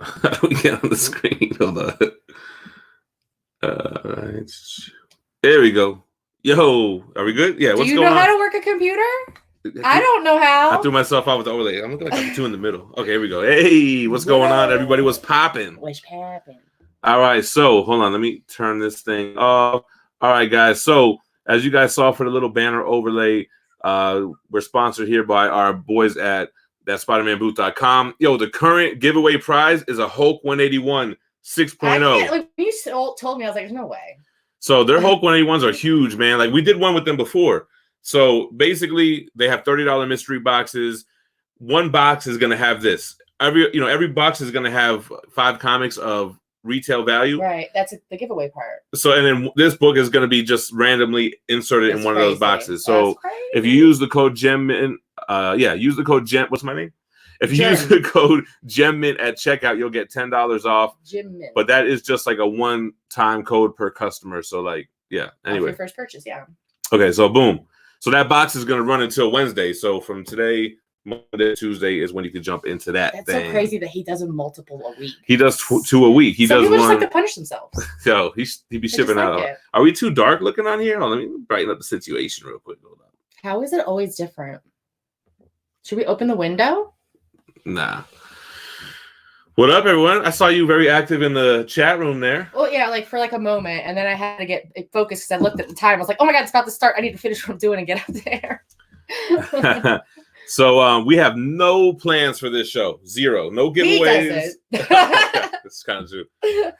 How do we get on the screen? Hold on. Right. There we go. Yo, are we good? Yeah. Do you know how to work a computer? I don't know how. I threw myself out with the overlay. I'm looking like I'm two in the middle. Okay, here we go. Hey, what's going on? Everybody was popping. What's popping? All right, so hold on. Let me turn this thing off. All right, guys. So as you guys saw for the little banner overlay, we're sponsored here by our boys at thatSpidermanBooth.com. Yo, the current giveaway prize is a Hulk 181 6.0. Like you told me, I was like, "There's no way." So their Hulk 181s are huge, man. Like we did one with them before. So basically, they have $30 mystery boxes. One box is going to have this. Every box is going to have 5 comics of retail value. Right. That's the giveaway part. So, and then this book is going to be just randomly inserted in one of those boxes. So if you use the code GemMint, use the code GEM. What's my name? If you use the code GemMint at checkout, you'll get $10 off. GemMint. But that is just like a one-time code per customer. So like, yeah. Anyway. Your first purchase, yeah. Okay, so boom. So that box is going to run until Wednesday. So from today, Monday, Tuesday is when you can jump into that. That's so crazy that he does a multiple a week. He does 2 a week. He does people one. Just like to punish themselves. Yo, he'd be shipping out. Are we too dark looking on here? Let me brighten up the situation real quick. Hold on. How is it always different? Should we open the window? Nah. What up, everyone? I saw you very active in the chat room there. Well, yeah, like for like a moment, and then I had to get focused because I looked at the time. I was like, "Oh my god, it's about to start! I need to finish what I'm doing and get out there." So we have no plans for this show. Zero. No giveaways. It's kind of true.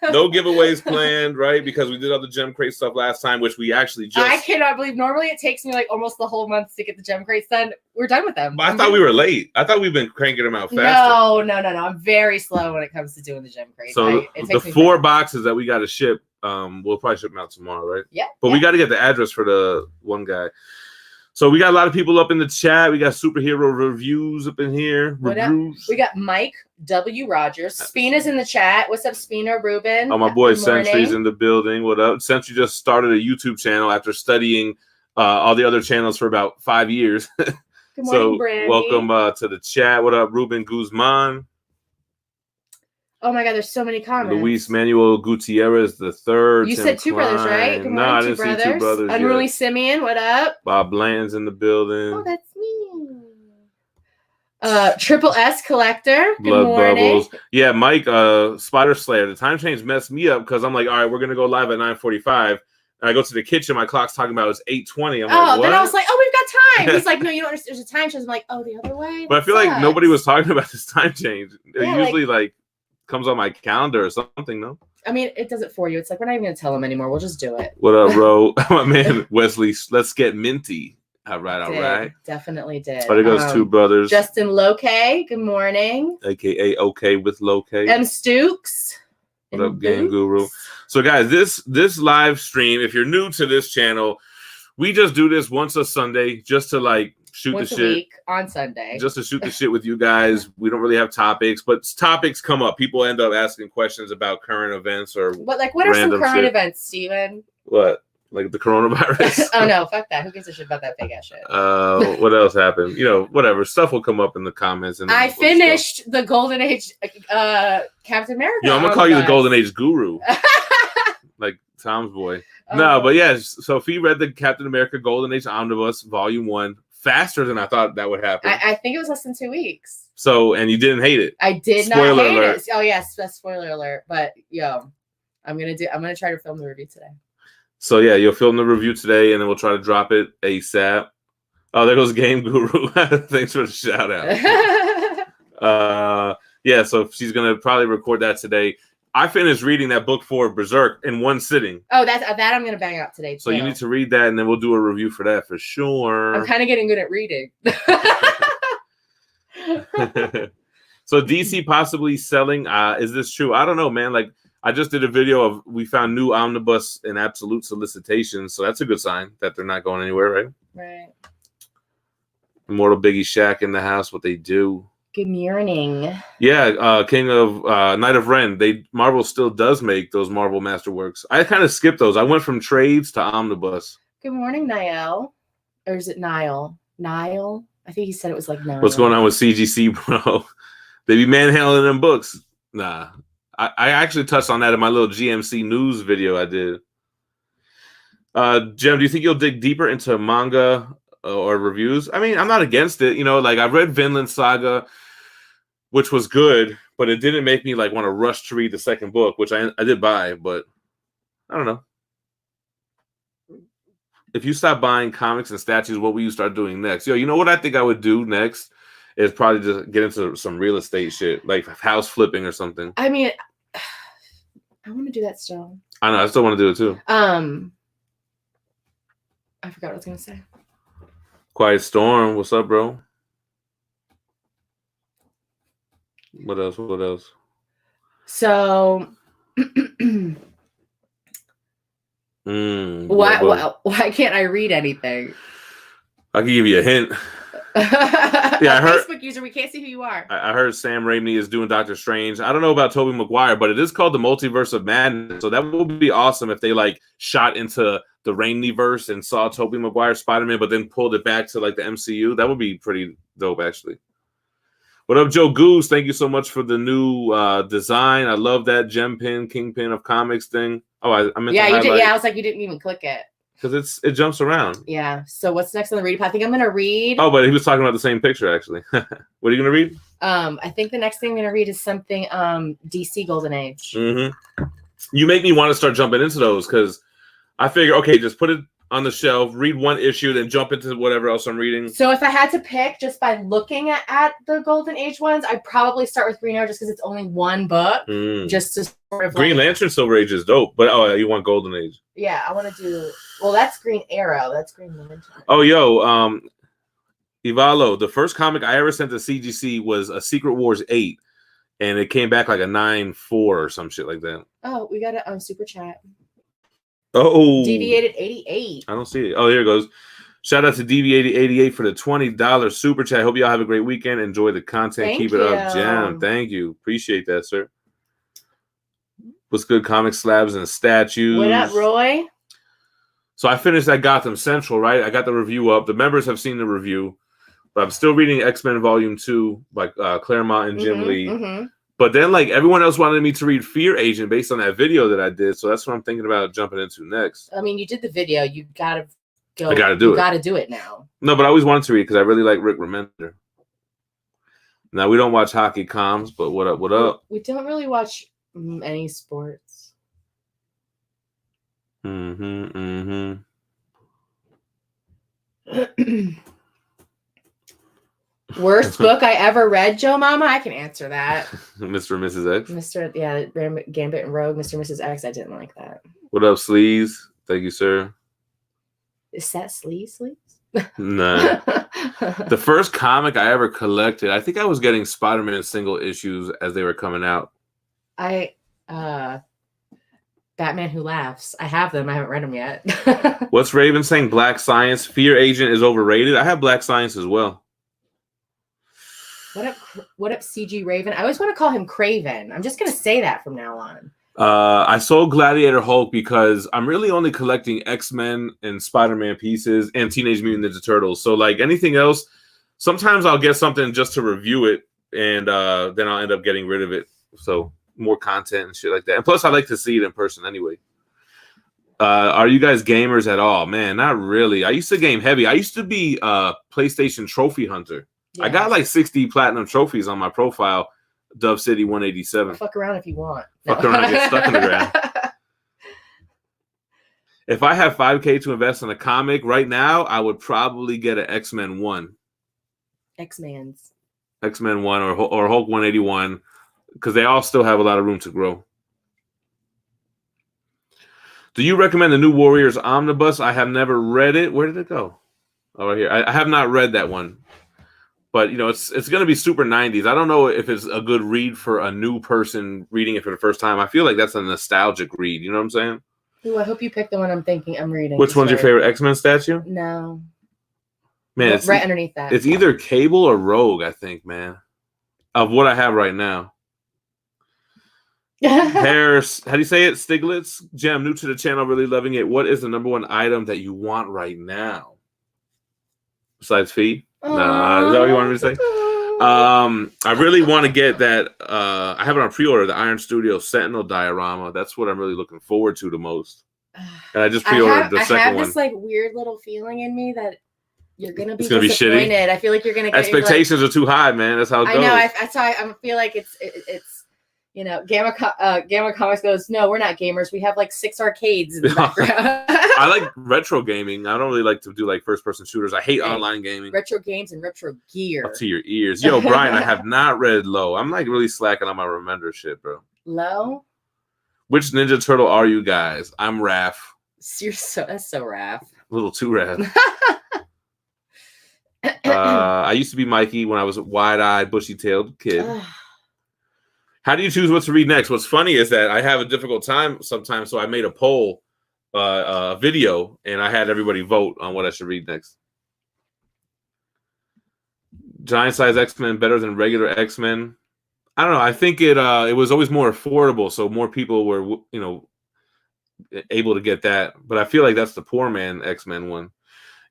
No giveaways planned, right? Because we did all the gem crate stuff last time, which we actually just... I cannot believe. Normally it takes me like almost the whole month to get the gem crates done. We're done with them. But I thought we were late. I thought we've been cranking them out faster. No. I'm very slow when it comes to doing the gem crate. So the 4 boxes that we got to ship, we'll probably ship them out tomorrow, right? Yeah. But we got to get the address for the one guy. So we got a lot of people up in the chat. We got superhero reviews up in here. We got Mike W. Rogers. Spina's in the chat. What's up, Spina? Ruben? Oh, my boy Sentry's in the building. What up? Sentry just started a YouTube channel after studying all the other channels for about 5 years. Good morning, Brandy. Welcome to the chat. What up, Ruben Guzman? Oh my God, there's so many comments. Luis Manuel Gutierrez the third. You said Two Brothers, right? Good morning, I didn't see Two Brothers. Unruly Simeon, what up? Bob Bland's in the building. Oh, that's me. Triple S Collector. Good Blood morning. Bubbles. Yeah, Mike, Spider Slayer. The time change messed me up because I'm like, all right, we're gonna go live at 9:45. And I go to the kitchen, my clock's talking about it's 8:20. I'm like, what? Then I was like, oh, we've got time. He's like, no, you don't understand. There's a time change. I'm like, oh, the other way. But I feel like nobody was talking about this time change. It usually like comes on my calendar or something, no? I mean, it does it for you. It's like, we're not even going to tell him anymore. We'll just do it. What up, bro? My man, Wesley, let's get minty. All right. Definitely did. But it goes Two Brothers. Justin Loke, good morning. AKA OK with Loke. M. Stooks. What up, Game Guru? So, guys, this live stream, if you're new to this channel, we just do this once a Sunday just to like shoot once the a shit week on Sunday. Just to shoot the shit with you guys. We don't really have topics, but topics come up. People end up asking questions about current events or what are some current events, Steven? What? Like the coronavirus? Oh no, fuck that. Who gives a shit about that big ass shit? What else happened? Whatever. Stuff will come up in the comments. And I finished the Golden Age Captain America. I'm gonna call you the Golden Age Guru. Like Tom's boy. No, but yeah, so Phie read the Captain America Golden Age Omnibus Volume 1 faster than I thought that would happen. I think it was less than 2 weeks. So, and you didn't hate it. I did not hate it. Oh yes, that's spoiler alert. But I'm gonna try to film the review today. So yeah, you'll film the review today, and then we'll try to drop it ASAP. Oh, there goes Game Guru. Thanks for the shout out. Yeah, so she's gonna probably record that today. I finished reading that book for Berserk in one sitting. Oh, that I'm gonna bang out today too. So you need to read that, and then we'll do a review for that for sure. I'm kind of getting good at reading. So DC possibly selling. Is this true? I don't know, man. Like I just did a video of we found new omnibus and absolute solicitations, so that's a good sign that they're not going anywhere, right? Right. Immortal Biggie Shack in the house. What they do. Good morning. Yeah, King of Knight of Ren. Marvel still does make those Marvel Masterworks. I kind of skipped those. I went from trades to omnibus. Good morning, Niall. Or is it Niall? Niall? I think he said it was like Niall. What's going on with CGC, bro? They be manhandling them books. Nah. I actually touched on that in my little GMC news video I did. Gem, do you think you'll dig deeper into manga or reviews? I mean, I'm not against it. You know, like I read Vinland Saga, which was good, but it didn't make me like want to rush to read the second book, which I did buy, but I don't know. If you stop buying comics and statues, what will you start doing next? Yo, you know what I think I would do next is probably just get into some real estate shit, like house flipping or something. I mean, I want to do that still. I know, I still want to do it too. I forgot what I was gonna say. Quiet Storm, what's up, bro? What else? What else? So, why can't I read anything? I can give you a hint. Yeah, I heard. Facebook user, we can't see who you are. I heard Sam Raimi is doing Doctor Strange. I don't know about Tobey Maguire, but it is called the Multiverse of Madness. So that would be awesome if they like shot into the Raimi-verse and saw Tobey Maguire Spider-Man, but then pulled it back to like the MCU. That would be pretty dope, actually. What up, Joe Goose? Thank you so much for the new design. I love that gem pin, kingpin of comics thing. Oh, I meant yeah, to highlight. You did. Yeah, I was like, you didn't even click it. Because it jumps around. Yeah. So what's next on the reading pad? I think I'm gonna read. Oh, but he was talking about the same picture actually. What are you gonna read? I think the next thing I'm gonna read is something DC Golden Age. Mm-hmm. You make me want to start jumping into those because I figure, okay, just put it on the shelf, read one issue, then jump into whatever else I'm reading. So if I had to pick just by looking at the Golden Age ones, I'd probably start with Green Arrow just because it's only one book. Just to sort of Green Lantern Silver Age is dope, but you want Golden Age? Yeah, I want to do. Well, that's Green Arrow. That's Green Lantern. Oh, yo, Ivalo, the first comic I ever sent to CGC was a Secret Wars 8, and it came back like a 9-4 or some shit like that. Oh, we got it on Super Chat. Oh, Deviated 88. I don't see it. Oh, here it goes. Shout out to Deviated 88 for the $20 super chat. Hope y'all have a great weekend. Enjoy the content. Keep it up, Gem. Thank you. Appreciate that, sir. What's good? Comic slabs and statues. What up, Roy? So I finished that Gotham Central, right? I got the review up. The members have seen the review, but I'm still reading X-Men Volume 2 by Claremont and Jim Lee. But then, like, everyone else wanted me to read Fear Agent based on that video that I did. So that's what I'm thinking about jumping into next. I mean, you did the video. You got to go. I got to do it. You got to do it now. No, but I always wanted to read because I really like Rick Remender. Now, we don't watch hockey comms, but what up, what up? We don't really watch any sports. Worst book I ever read, Joe Mama? I can answer that. Mr. and Mrs. X? Gambit and Rogue, Mr. and Mrs. X. I didn't like that. What up, Sleaze? Thank you, sir. Is that Sleaze? Nah. The first comic I ever collected, I think I was getting Spider-Man single issues as they were coming out. Batman Who Laughs. I have them. I haven't read them yet. What's Raven saying? Black Science. Fear Agent is overrated. I have Black Science as well. What up, CG Raven? I always want to call him Craven. I'm just going to say that from now on. I sold Gladiator Hulk because I'm really only collecting X-Men and Spider-Man pieces and Teenage Mutant Ninja Turtles. So, like, anything else, sometimes I'll get something just to review it, and then I'll end up getting rid of it. So, more content and shit like that. And plus, I like to see it in person anyway. Are you guys gamers at all? Man, not really. I used to game heavy. I used to be a PlayStation trophy hunter. Yeah. I got like 60 platinum trophies on my profile, Dove City 187. Fuck around if you want. Fuck around and get stuck in the ground. If I have $5K to invest in a comic right now, I would probably get an X-Men 1. X-Men 1 or Hulk 181 because they all still have a lot of room to grow. Do you recommend the new Warriors Omnibus? I have never read it. Where did it go? Oh, right here. I have not read that one. But, you know, it's going to be super 90s. I don't know if it's a good read for a new person reading it for the first time. I feel like that's a nostalgic read. You know what I'm saying? Ooh, I hope you pick the one I'm thinking I'm reading. Which one's your favorite X-Men statue? No. Man, it's right underneath that. It's either Cable or Rogue, I think, man. Of what I have right now. Harris, how do you say it? Stiglitz? Gem, new to the channel, really loving it. What is the number one item that you want right now? Besides Phie? Nah, is that what you wanted me to say? I really want to get that. I have it on pre-order, the Iron Studio Sentinel diorama. That's what I'm really looking forward to the most. And I just pre-ordered the second one. I have this like weird little feeling in me that you're gonna be disappointed. Shitty. I feel like you're gonna get expectations are too high, man. That's how it goes. I know. I feel like it's you know, Gamma Comics goes, no, we're not gamers. We have like 6 arcades in the background. I like retro gaming. I don't really like to do like first-person shooters. I hate online gaming. Retro games and retro gear. Up to your ears. Yo, Brian, I have not read Low. I'm like really slacking on my remender shit, bro. Low? Which Ninja Turtle are you guys? I'm Raph. That's so Raph. A little too Raph. I used to be Mikey when I was a wide-eyed, bushy-tailed kid. How do you choose what to read next? What's funny is that I have a difficult time sometimes, so I made a poll, video, and I had everybody vote on what I should read next. Giant size X-Men better than regular X-Men? I don't know. I think it was always more affordable, so more people were, you know, able to get that. But I feel like that's the poor man X-Men one.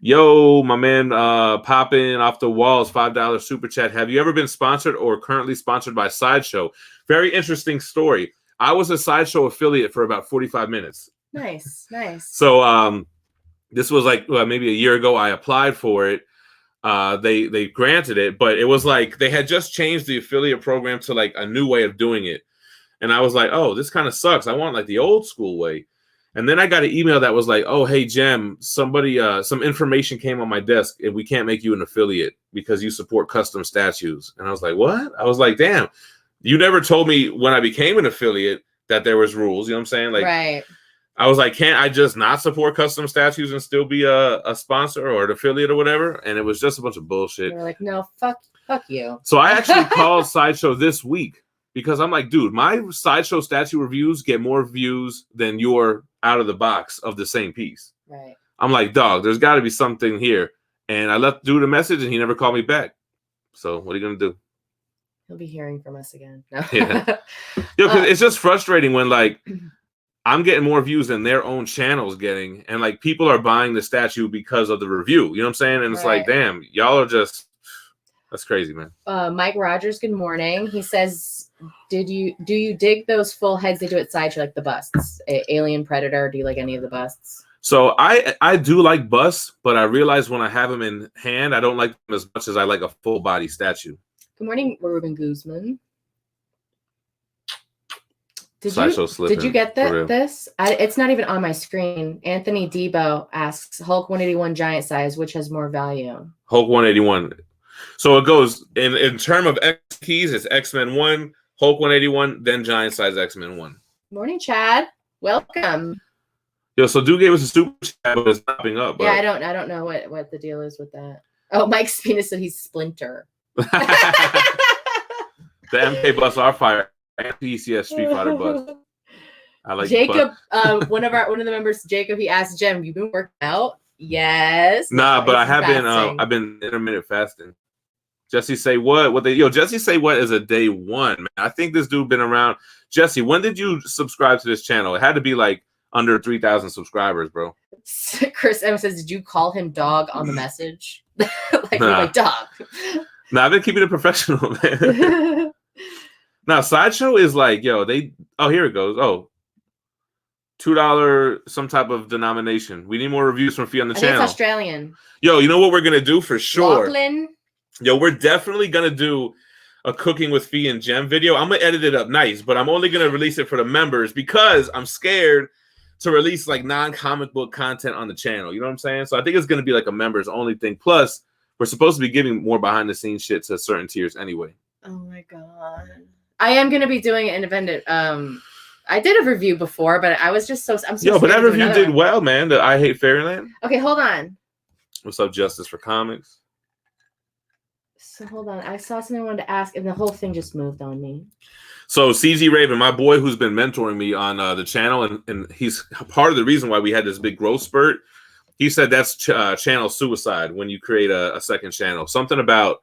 Yo, my man, popping off the walls, $5 super chat. Have you ever been sponsored or currently sponsored by Sideshow? Very interesting story. I was a Sideshow affiliate for about 45 minutes. Nice. So this was like maybe a year ago. I applied for it. They granted it, but it was like they had just changed the affiliate program to like a new way of doing it. And I was like, oh, this kind of sucks. I want like the old school way. And then I got an email that was like, oh, hey, Gem, somebody, some information came on my desk and we can't make you an affiliate because you support custom statues. And I was like, what? I was like, damn, you never told me when I became an affiliate that there was rules. You know what I'm saying? Like, right. I was like, can't I just not support custom statues and still be a sponsor or an affiliate or whatever? And it was just a bunch of bullshit. You're like, no, fuck you. So I actually called Sideshow this week because I'm like, dude, my Sideshow statue reviews get more views than your out of the box of the same piece. Right. I'm like, dog, there's got to be something here. And I left dude a message and he never called me back. So what are you going to do? He'll be hearing from us again. No. Yeah. Yo, cause it's just frustrating when like I'm getting more views than their own channel's getting. And like people are buying the statue because of the review. You know what I'm saying? And it's like, damn, y'all are just, that's crazy, man. Mike Rogers, good morning. He says, do you dig those full heads they do at Sideshow, like the busts? Alien Predator, do you like any of the busts? So I do like busts, but I realize when I have them in hand, I don't like them as much as I like a full body statue. Good morning, Ruben Guzman. Did you get this? It's not even on my screen. Anthony Debo asks, Hulk 181 giant size, which has more value? Hulk 181. So it goes in term of X keys, it's X-Men 1, Hulk 181, then giant size X-Men 1. Morning, Chad. Welcome. Yo, so Dude gave us a super chat, but it's popping up. But... Yeah, I don't know what the deal is with that. Oh, Mike Spina said he's Splinter. The MK busts are fire. And PCS Street Fighter bust. I like Jacob. One of the members, Jacob, he asked Gem, "You been working out?" Yes. Nah, but I have been. I've been intermittent fasting. Jesse say what? Jesse say what is a day one, man. I think this dude been around. Jesse, when did you subscribe to this channel? It had to be like under 3,000 subscribers, bro. Chris M says, did you call him dog on the message? Like dog. Nah, I've been keeping it professional, man. Now, Sideshow is like, yo, here it goes. Oh, $2 some type of denomination. We need more reviews from Phie on the channel. It's Australian. Yo, you know what we're going to do for sure? Lachlan. Yo, we're definitely going to do a cooking with Phie and Gem video. I'm going to edit it up nice, but I'm only going to release it for the members because I'm scared to release like non-comic book content on the channel. You know what I'm saying? So I think it's going to be like a members only thing. Plus, we're supposed to be giving more behind the scenes shit to certain tiers anyway. Oh my God. I am going to be doing an independent. I did a review before, but I was just I'm so but that review did well, man. The I Hate Fairyland. Okay, hold on. What's up, Justice for Comics? So hold on. I saw something I wanted to ask, and the whole thing just moved on me. So CG Raven, my boy who's been mentoring me on the channel, and he's part of the reason why we had this big growth spurt. He said that's channel suicide when you create a second channel. Something about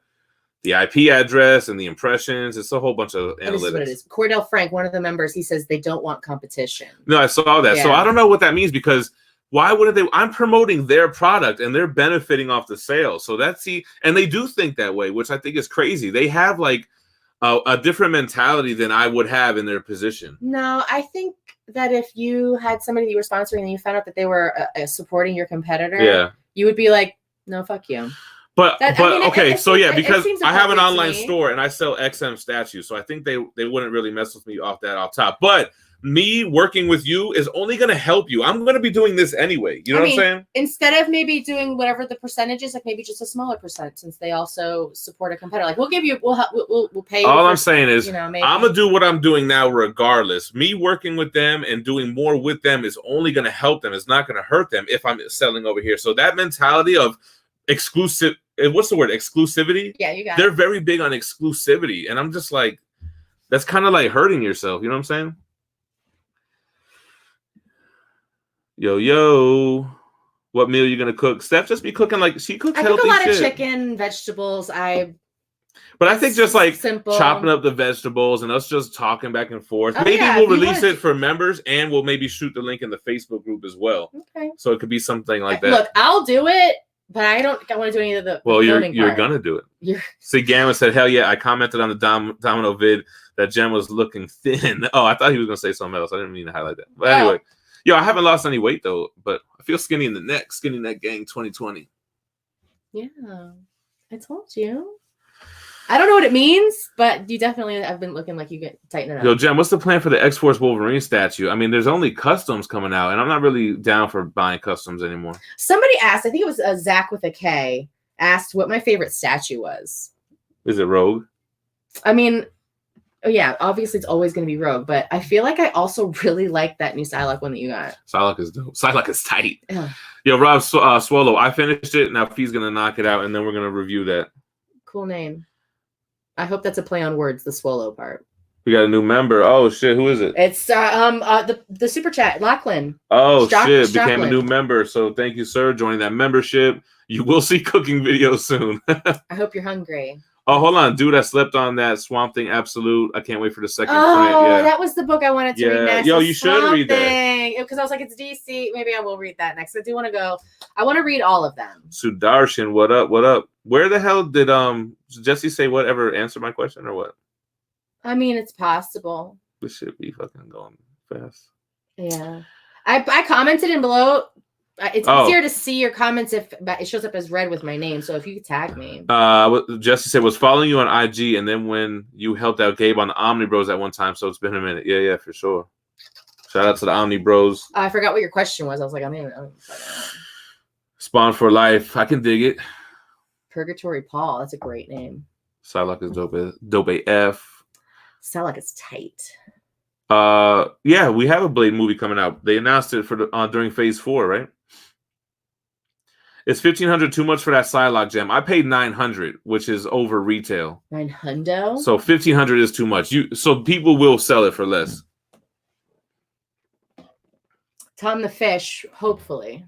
the IP address and the impressions. It's a whole bunch of analytics. This is what it is. Cordell Frank, one of the members, he says they don't want competition. No, I saw that. Yeah. So I don't know what that means because Why wouldn't they? I'm promoting their product and they're benefiting off the sales. So and they do think that way, which I think is crazy. They have like a different mentality than I would have in their position. No, I think that if you had somebody that you were sponsoring and you found out that they were supporting your competitor, you would be like, no, fuck you. But okay, so yeah, because I have an online store and I sell XM statues, so I think they wouldn't really mess with me off top. But me working with you is only going to help you. I'm going to be doing this anyway. You know what I'm saying? Instead of maybe doing whatever the percentage is, like maybe just a smaller percent, since they also support a competitor. Like we'll pay you. All I'm saying is, I'm gonna do what I'm doing now, regardless. Me working with them and doing more with them is only going to help them. It's not going to hurt them if I'm selling over here. So that mentality of exclusive, what's the word? Exclusivity. Yeah, you got They're very big on exclusivity, and I'm just like, that's kind of like hurting yourself. You know what I'm saying? Yo, what meal you gonna cook? Steph just be cooking like she cooks healthy shit. I cook a lot of chicken, vegetables. But I think just like chopping up the vegetables and us just talking back and forth. Maybe we'll release it for members and we'll maybe shoot the link in the Facebook group as well. Okay. So it could be something like that. Look, I'll do it, but I want to do any of the. Well, you're gonna do it. See, Gamma said, "Hell yeah!" I commented on the Domino vid that Gem was looking thin. Oh, I thought he was gonna say something else. I didn't mean to highlight that. But anyway. Yo, I haven't lost any weight though, but I feel skinny in the neck. Skinny neck gang 2020. Yeah, I told you. I don't know what it means, but you definitely have been looking like you get tighten it up. Yo, Gem, what's the plan for the XForce Wolverine statue? I mean, there's only customs coming out, and I'm not really down for buying customs anymore. Somebody asked, I think it was Zach with a K, asked what my favorite statue was. Is it Rogue? I mean, yeah, obviously it's always going to be Rogue, but I feel like I also really like that new Psylocke one that you got. Psylocke is dope. Psylocke is tight. Yeah. Yo, Rob Swallow, I finished it. Now Phie's going to knock it out, and then we're going to review that. Cool name. I hope that's a play on words, the Swallow part. We got a new member. Oh, shit. Who is it? It's the super chat, Lachlan. Oh, shit. Became a new member. So thank you, sir, joining that membership. You will see cooking videos soon. I hope you're hungry. Oh, hold on. Dude, I slept on that Swamp Thing Absolute. I can't wait for the second print. Yeah. That was the book I wanted to read next. Yo, you should read that. Because I was like, it's DC. Maybe I will read that next. I do want to go. I want to read all of them. Sudarshan, what up? What up? Where the hell did Jesse say whatever answer my question or what? I mean, it's possible. This should be fucking going fast. Yeah. I commented in below. It's easier to see your comments if it shows up as red with my name. So if you could tag me. Jesse said was following you on IG, and then when you helped out Gabe on the Omni Bros at one time, so it's been a minute. Yeah, for sure. Shout out to the Omni Bros. I forgot what your question was. I was like, I'm Spawn for life. I can dig it. Purgatory Paul. That's a great name. Psylocke is dope AF. Psylocke is tight. Yeah, we have a Blade movie coming out. They announced it for during Phase 4, right? Is $1,500 too much for that Psylocke gem? I paid $900, which is over retail. $900. So $1,500 is too much. So people will sell it for less. Tom the Fish, hopefully.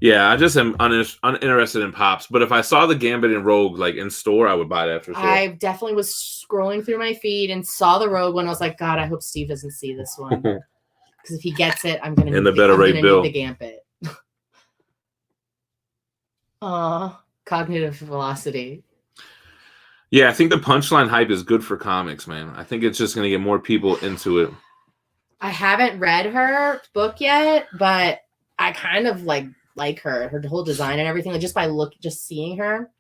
Yeah, I just am uninterested in Pops. But if I saw the Gambit and Rogue like in store, I would buy that for sure. I definitely was scrolling through my feed and saw the Rogue one. I was like, God, I hope Steve doesn't see this one. Because if he gets it, I'm going to need the Gambit. Cognitive velocity. Yeah, I think the punchline hype is good for comics, man. I think it's just going to get more people into it. I haven't read her book yet, but I kind of like her whole design and everything. Like just seeing her,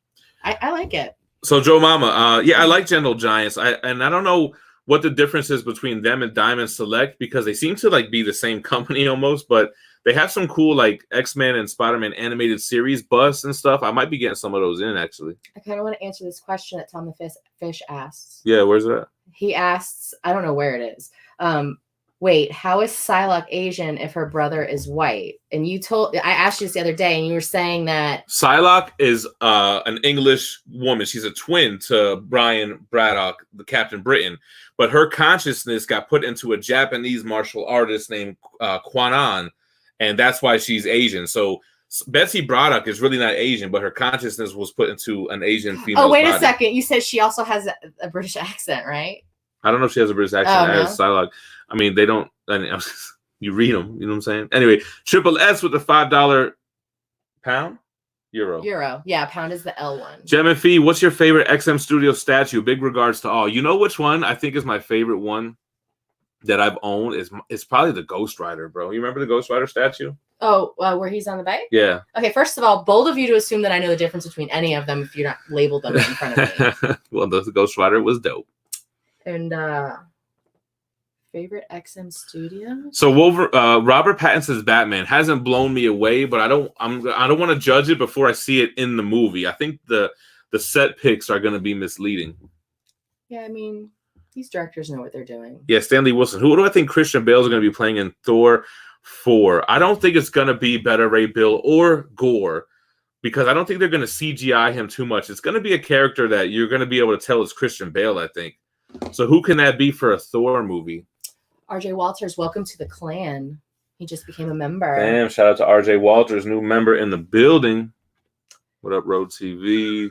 I like it. So Joe Mama, yeah, I like Gentle Giants. I don't know what the difference is between them and Diamond Select because they seem to like be the same company almost, but they have some cool like X-Men and Spider-Man animated series busts and stuff. I might be getting some of those in actually. I kind of want to answer this question that Tom the Fish asks. Yeah, where's it at? He asks, I don't know where it is. Wait, how is Psylocke Asian if her brother is white? And I asked you this the other day, and you were saying that Psylocke is an English woman. She's a twin to Brian Braddock, the Captain Britain, but her consciousness got put into a Japanese martial artist named Kwanan, and that's why she's Asian. So Betsy Braddock is really not Asian, but her consciousness was put into an Asian female. Oh, wait a second. You said she also has a British accent, right? I don't know if she has a British accent as Psylocke. I mean, they don't. You read them. You know what I'm saying? Anyway, Triple S with the $5 pound. Euro. Yeah, pound is the L one. Gem and Phie, what's your favorite XM Studio statue? Big regards to all. You know which one I think is my favorite one that I've owned is probably the Ghost Rider, bro. You remember the Ghost Rider statue? Oh, where he's on the bike? Yeah. Okay, first of all, bold of you to assume that I know the difference between any of them if you're not labeled them in front of me. Well, the Ghost Rider was dope. And favorite XM Studio? So Robert Pattinson's Batman hasn't blown me away, but I don't want to judge it before I see it in the movie. I think the set picks are going to be misleading. Yeah, I mean, these directors know what they're doing. Yeah, Stanley Wilson. Who do I think Christian Bale's going to be playing in Thor 4? I don't think it's going to be Beta Ray Bill or Gore because I don't think they're going to CGI him too much. It's going to be a character that you're going to be able to tell is Christian Bale, I think. So who can that be for a Thor movie? RJ Walters, welcome to the clan. He just became a member. Damn, shout out to RJ Walters, new member in the building. What up, Road TV?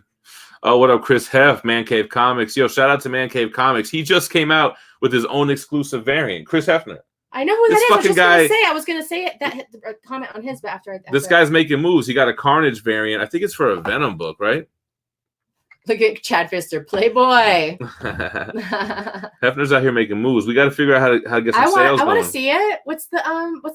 Oh, what up, Chris Heff, Man Cave Comics. Yo, shout out to Man Cave Comics. He just came out with his own exclusive variant. Chris Hefner. I know who that is. I was going to say that comment on his, but after this guy's making moves. He got a Carnage variant. I think it's for a Venom book, right? Look at Chad Pfister, Playboy. Hefner's out here making moves. We got to figure out how to get some sales going. I want to see it. What's the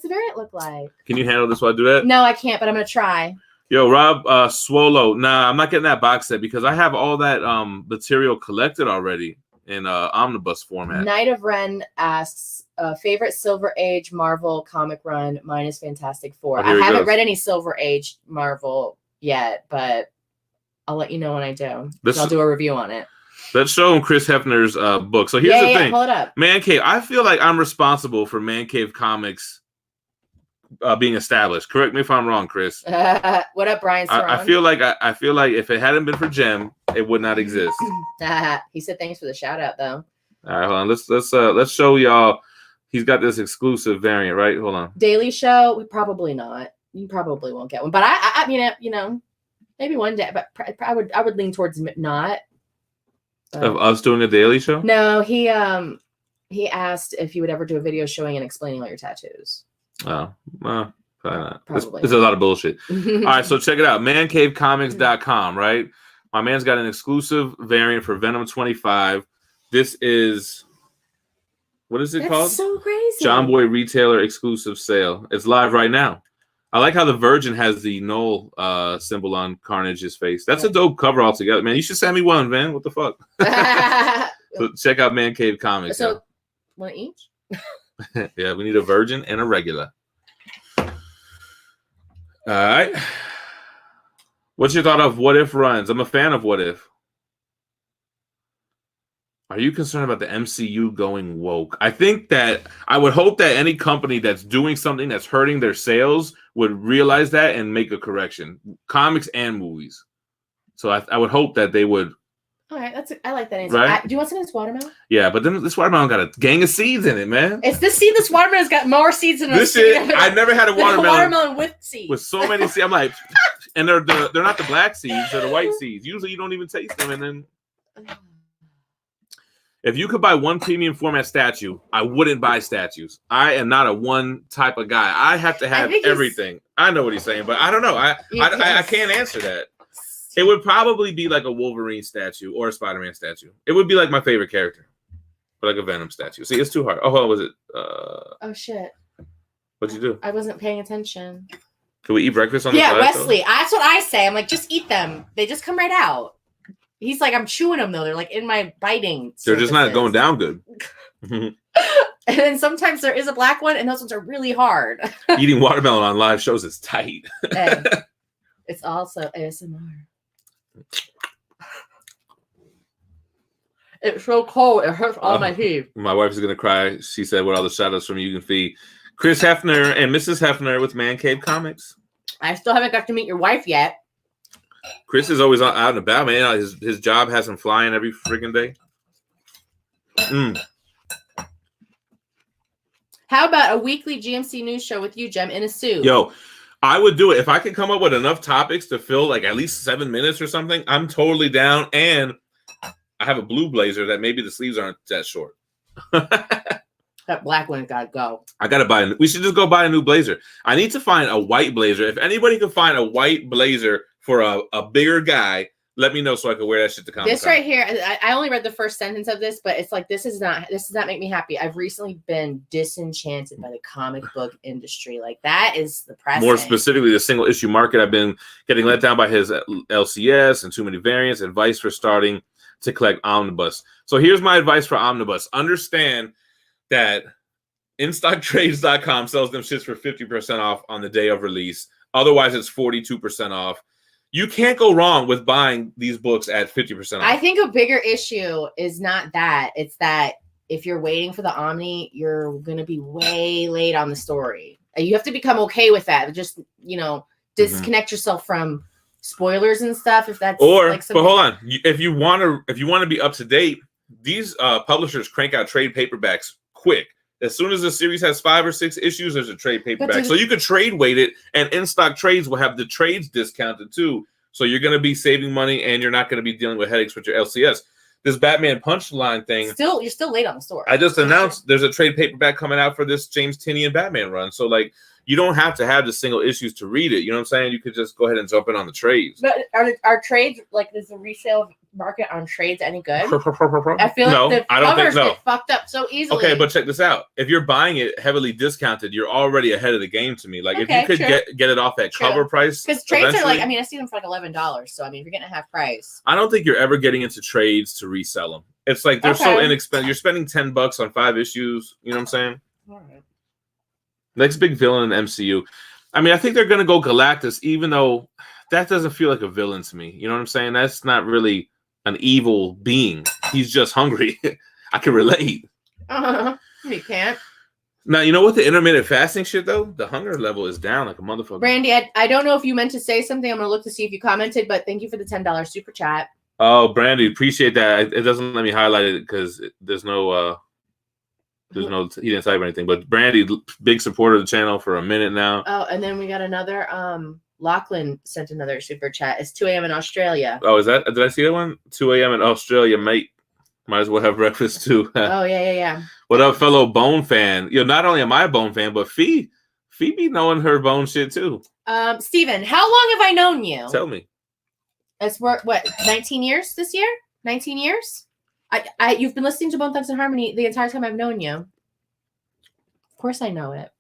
variant look like? Can you handle this while I do that? No, I can't, but I'm gonna try. Yo, Rob Swolo. Nah, I'm not getting that box set because I have all that material collected already in omnibus format. Knight of Ren asks, favorite Silver Age Marvel comic run. Mine is Fantastic Four. I haven't read any Silver Age Marvel yet, but I'll let you know when I do. I'll do a review on it. Let's show him Chris Hefner's book. So here's the thing. Hold up. Man Cave. I feel like I'm responsible for Man Cave Comics being established. Correct me if I'm wrong, Chris. What up, Brian? I feel like if it hadn't been for Gem, it would not exist. He said thanks for the shout out, though. All right, hold on. Let's show y'all. He's got this exclusive variant, right? Hold on. Daily Show, probably not. You probably won't get one, but I mean, you know. Maybe one day, but I would lean towards not. Of us doing a Daily Show? No, he asked if you would ever do a video showing and explaining all your tattoos. Oh, well, probably not. Probably. It's a lot of bullshit. All right, so check it out. mancavecomics.com, right? My man's got an exclusive variant for Venom 25. This is, what is it called? That's so crazy. John Boy Retailer exclusive sale. It's live right now. I like how the Virgin has the Null symbol on Carnage's face. That's a dope cover altogether, man. You should send me one, man. What the fuck? So check out Man Cave Comics. So, one each? Yeah, we need a Virgin and a regular. All right. What's your thought of What If runs? I'm a fan of What If. Are you concerned about the MCU going woke? I would hope that any company that's doing something that's hurting their sales would realize that and make a correction. Comics and movies. So I would hope that they would. All right, I like that answer. Right? Do you want some of this watermelon? Yeah, but then this watermelon got a gang of seeds in it, man. It's this seed. This watermelon's got more seeds than this shit. I never had a watermelon with seeds. With so many seeds. I'm like, and they're not the black seeds. They're the white seeds. Usually you don't even taste them, and then. If you could buy one premium format statue, I wouldn't buy statues. I am not a one type of guy. I have to have everything. I know what he's saying, but I don't know. I can't answer that. It would probably be like a Wolverine statue or a Spider-Man statue. It would be like my favorite character, but like a Venom statue. See, it's too hard. Oh, what was it? Oh shit! What'd you do? I wasn't paying attention. Can we eat breakfast on the side? Yeah, Wesley. That's what I say. I'm like, just eat them. They just come right out. He's like, I'm chewing them though. They're like in my biting. They're just not going down good. And then sometimes there is a black one, and those ones are really hard. Eating watermelon on live shows is tight. And it's also ASMR. It's so cold. It hurts all my teeth. My wife is gonna cry. She said, "What all the shout outs from you can feed Chris Hefner and Mrs. Hefner with Man Cave Comics." I still haven't got to meet your wife yet. Chris is always out and about, man. His job has him flying every freaking day. How about a weekly GMC news show with you, Gem, in a suit? Yo, I would do it. If I could come up with enough topics to fill like at least 7 minutes or something, I'm totally down. And I have a blue blazer that maybe the sleeves aren't that short. I That black one's gotta go. I gotta buy. We should just go buy a new blazer. I need to find a white blazer. If anybody can find a white blazer for a bigger guy, let me know so I can wear that shit to Comic-Con. This right here, I only read the first sentence of this, but it's like this does not make me happy. I've recently been disenchanted by the comic book industry. Like that is depressing. More specifically, the single issue market. I've been getting let down by his LCS and too many variants. Advice for starting to collect omnibus. So here's my advice for omnibus. Understand that InStockTrades.com sells them shits for 50% off on the day of release. Otherwise, it's 42% off. You can't go wrong with buying these books at 50% off. I think a bigger issue is not that. It's that if you're waiting for the Omni, you're going to be way late on the story. You have to become okay with that. Just, disconnect yourself from spoilers and stuff. If that's but hold on. If you want to be up to date, these publishers crank out trade paperbacks quick. As soon as the series has 5 or 6 issues, there's a trade paperback. So you could trade weight it, and In Stock Trades will have the trades discounted too. So you're going to be saving money, and you're not going to be dealing with headaches with your LCS. This Batman Punchline thing. You're still late on the story. I just announced there's a trade paperback coming out for this James Tynion Batman run. So you don't have to have the single issues to read it. You know what I'm saying? You could just go ahead and jump in on the trades. But are trades is the resale market on trades any good? I feel like the covers get fucked up so easily. Okay, but check this out. If you're buying it heavily discounted, you're already ahead of the game to me. If you could get it off at cover price. Because trades are I see them for $11. So if you're getting a half price. I don't think you're ever getting into trades to resell them. It's they're so inexpensive. You're spending $10 on 5 issues. You know what I'm saying? All right. Next big villain in MCU. I think they're gonna go Galactus, even though that doesn't feel like a villain to me. You know what I'm saying? That's not really an evil being. He's just hungry. I can relate. You can't. Now, you know what? The intermittent fasting shit, though? The hunger level is down like a motherfucker. Brandy, I don't know if you meant to say something. I'm going to look to see if you commented, but thank you for the $10 super chat. Oh, Brandy, appreciate that. It doesn't let me highlight it because there's no... he didn't type anything. But Brandy, big supporter of the channel for a minute now. Oh, and then we got another... Lachlan sent another super chat. It's 2 a.m. in Australia. Oh, is that? Did I see that one? 2 a.m. in Australia, mate. Might as well have breakfast too. Oh, yeah. What up, fellow Bone fan? Not only am I a Bone fan, but Phie be knowing her Bone shit too. Steven, how long have I known you? Tell me. It's what 19 years this year? 19 years? You've been listening to Bone Thugs and Harmony the entire time I've known you. Of course I know it.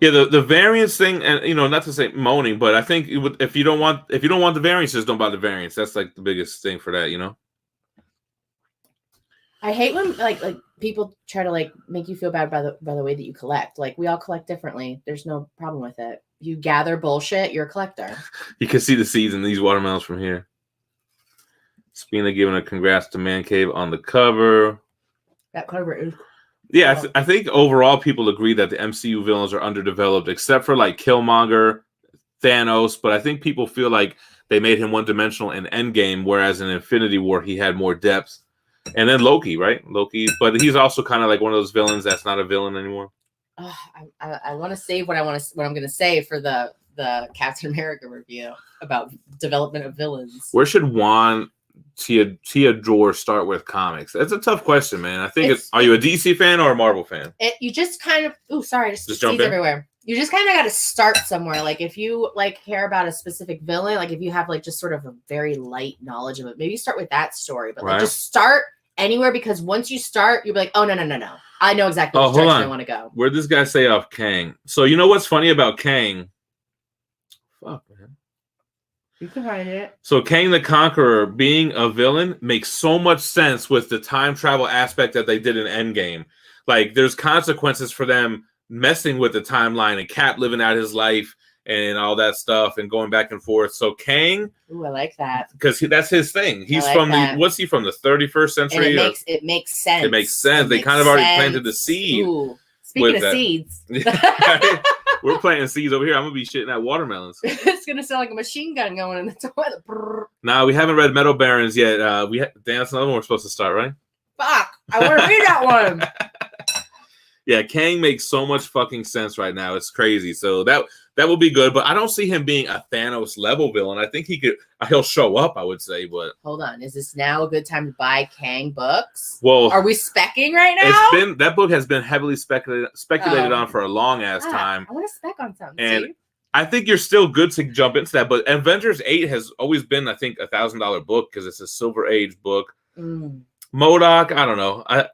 The variance thing, and not to say moaning, but I think if you don't want the variances, don't buy the variance. That's the biggest thing for that. I hate when people try to make you feel bad by the way that you collect. We all collect differently. There's no problem with it. You gather bullshit, you're a collector. You can see the seeds in these watermelons from here. Spina giving a congrats to Man Cave on the cover. That cover is... Yeah, I think overall people agree that the MCU villains are underdeveloped, except for Killmonger, Thanos. But I think people feel like they made him one-dimensional in Endgame, whereas in Infinity War he had more depth. And then Loki, right? Loki, but he's also kind of one of those villains that's not a villain anymore. I want to save what I'm going to say for the Captain America review about development of villains. Where should Juan Theodore start with comics? That's a tough question, man. I think are you a DC fan or a Marvel fan? You just kind of just jump in everywhere. You just kind of got to start somewhere. If you care about a specific villain, if you have just sort of a very light knowledge of it, maybe start with that story. But just start anywhere, because once you start, you'll be like, oh no, I know exactly which direction I want to go. Where'd this guy say off Kang? So you know what's funny about Kang? Fuck, man. You can find it. So Kang the Conqueror being a villain makes so much sense with the time travel aspect that they did in Endgame. There's consequences for them messing with the timeline and Cap living out his life and all that stuff and going back and forth. So Kang... Ooh, I like that. Because that's his thing. He's from what's he from, the 31st century? And it makes sense. It makes sense. They kind of already planted the seed. Ooh. Speaking of seeds. We're planting seeds over here. I'm going to be shitting at watermelons. It's going to sound like a machine gun going in the toilet. Nah, we haven't read Metal Barons yet. That's another one we're supposed to start, right? Fuck. I want to read that one. Yeah, Kang makes so much fucking sense right now. It's crazy. So That would be good, but I don't see him being a Thanos level villain. I think he'll show up, I would say, but hold on. Is this now a good time to buy Kang books? Well, are we specking right now? That book has been heavily speculated on for a long ass time. I want to spec on something. And I think you're still good to jump into that, but Avengers 8 has always been, I think, $1,000 book because it's a Silver Age book. MODOK, I don't know. I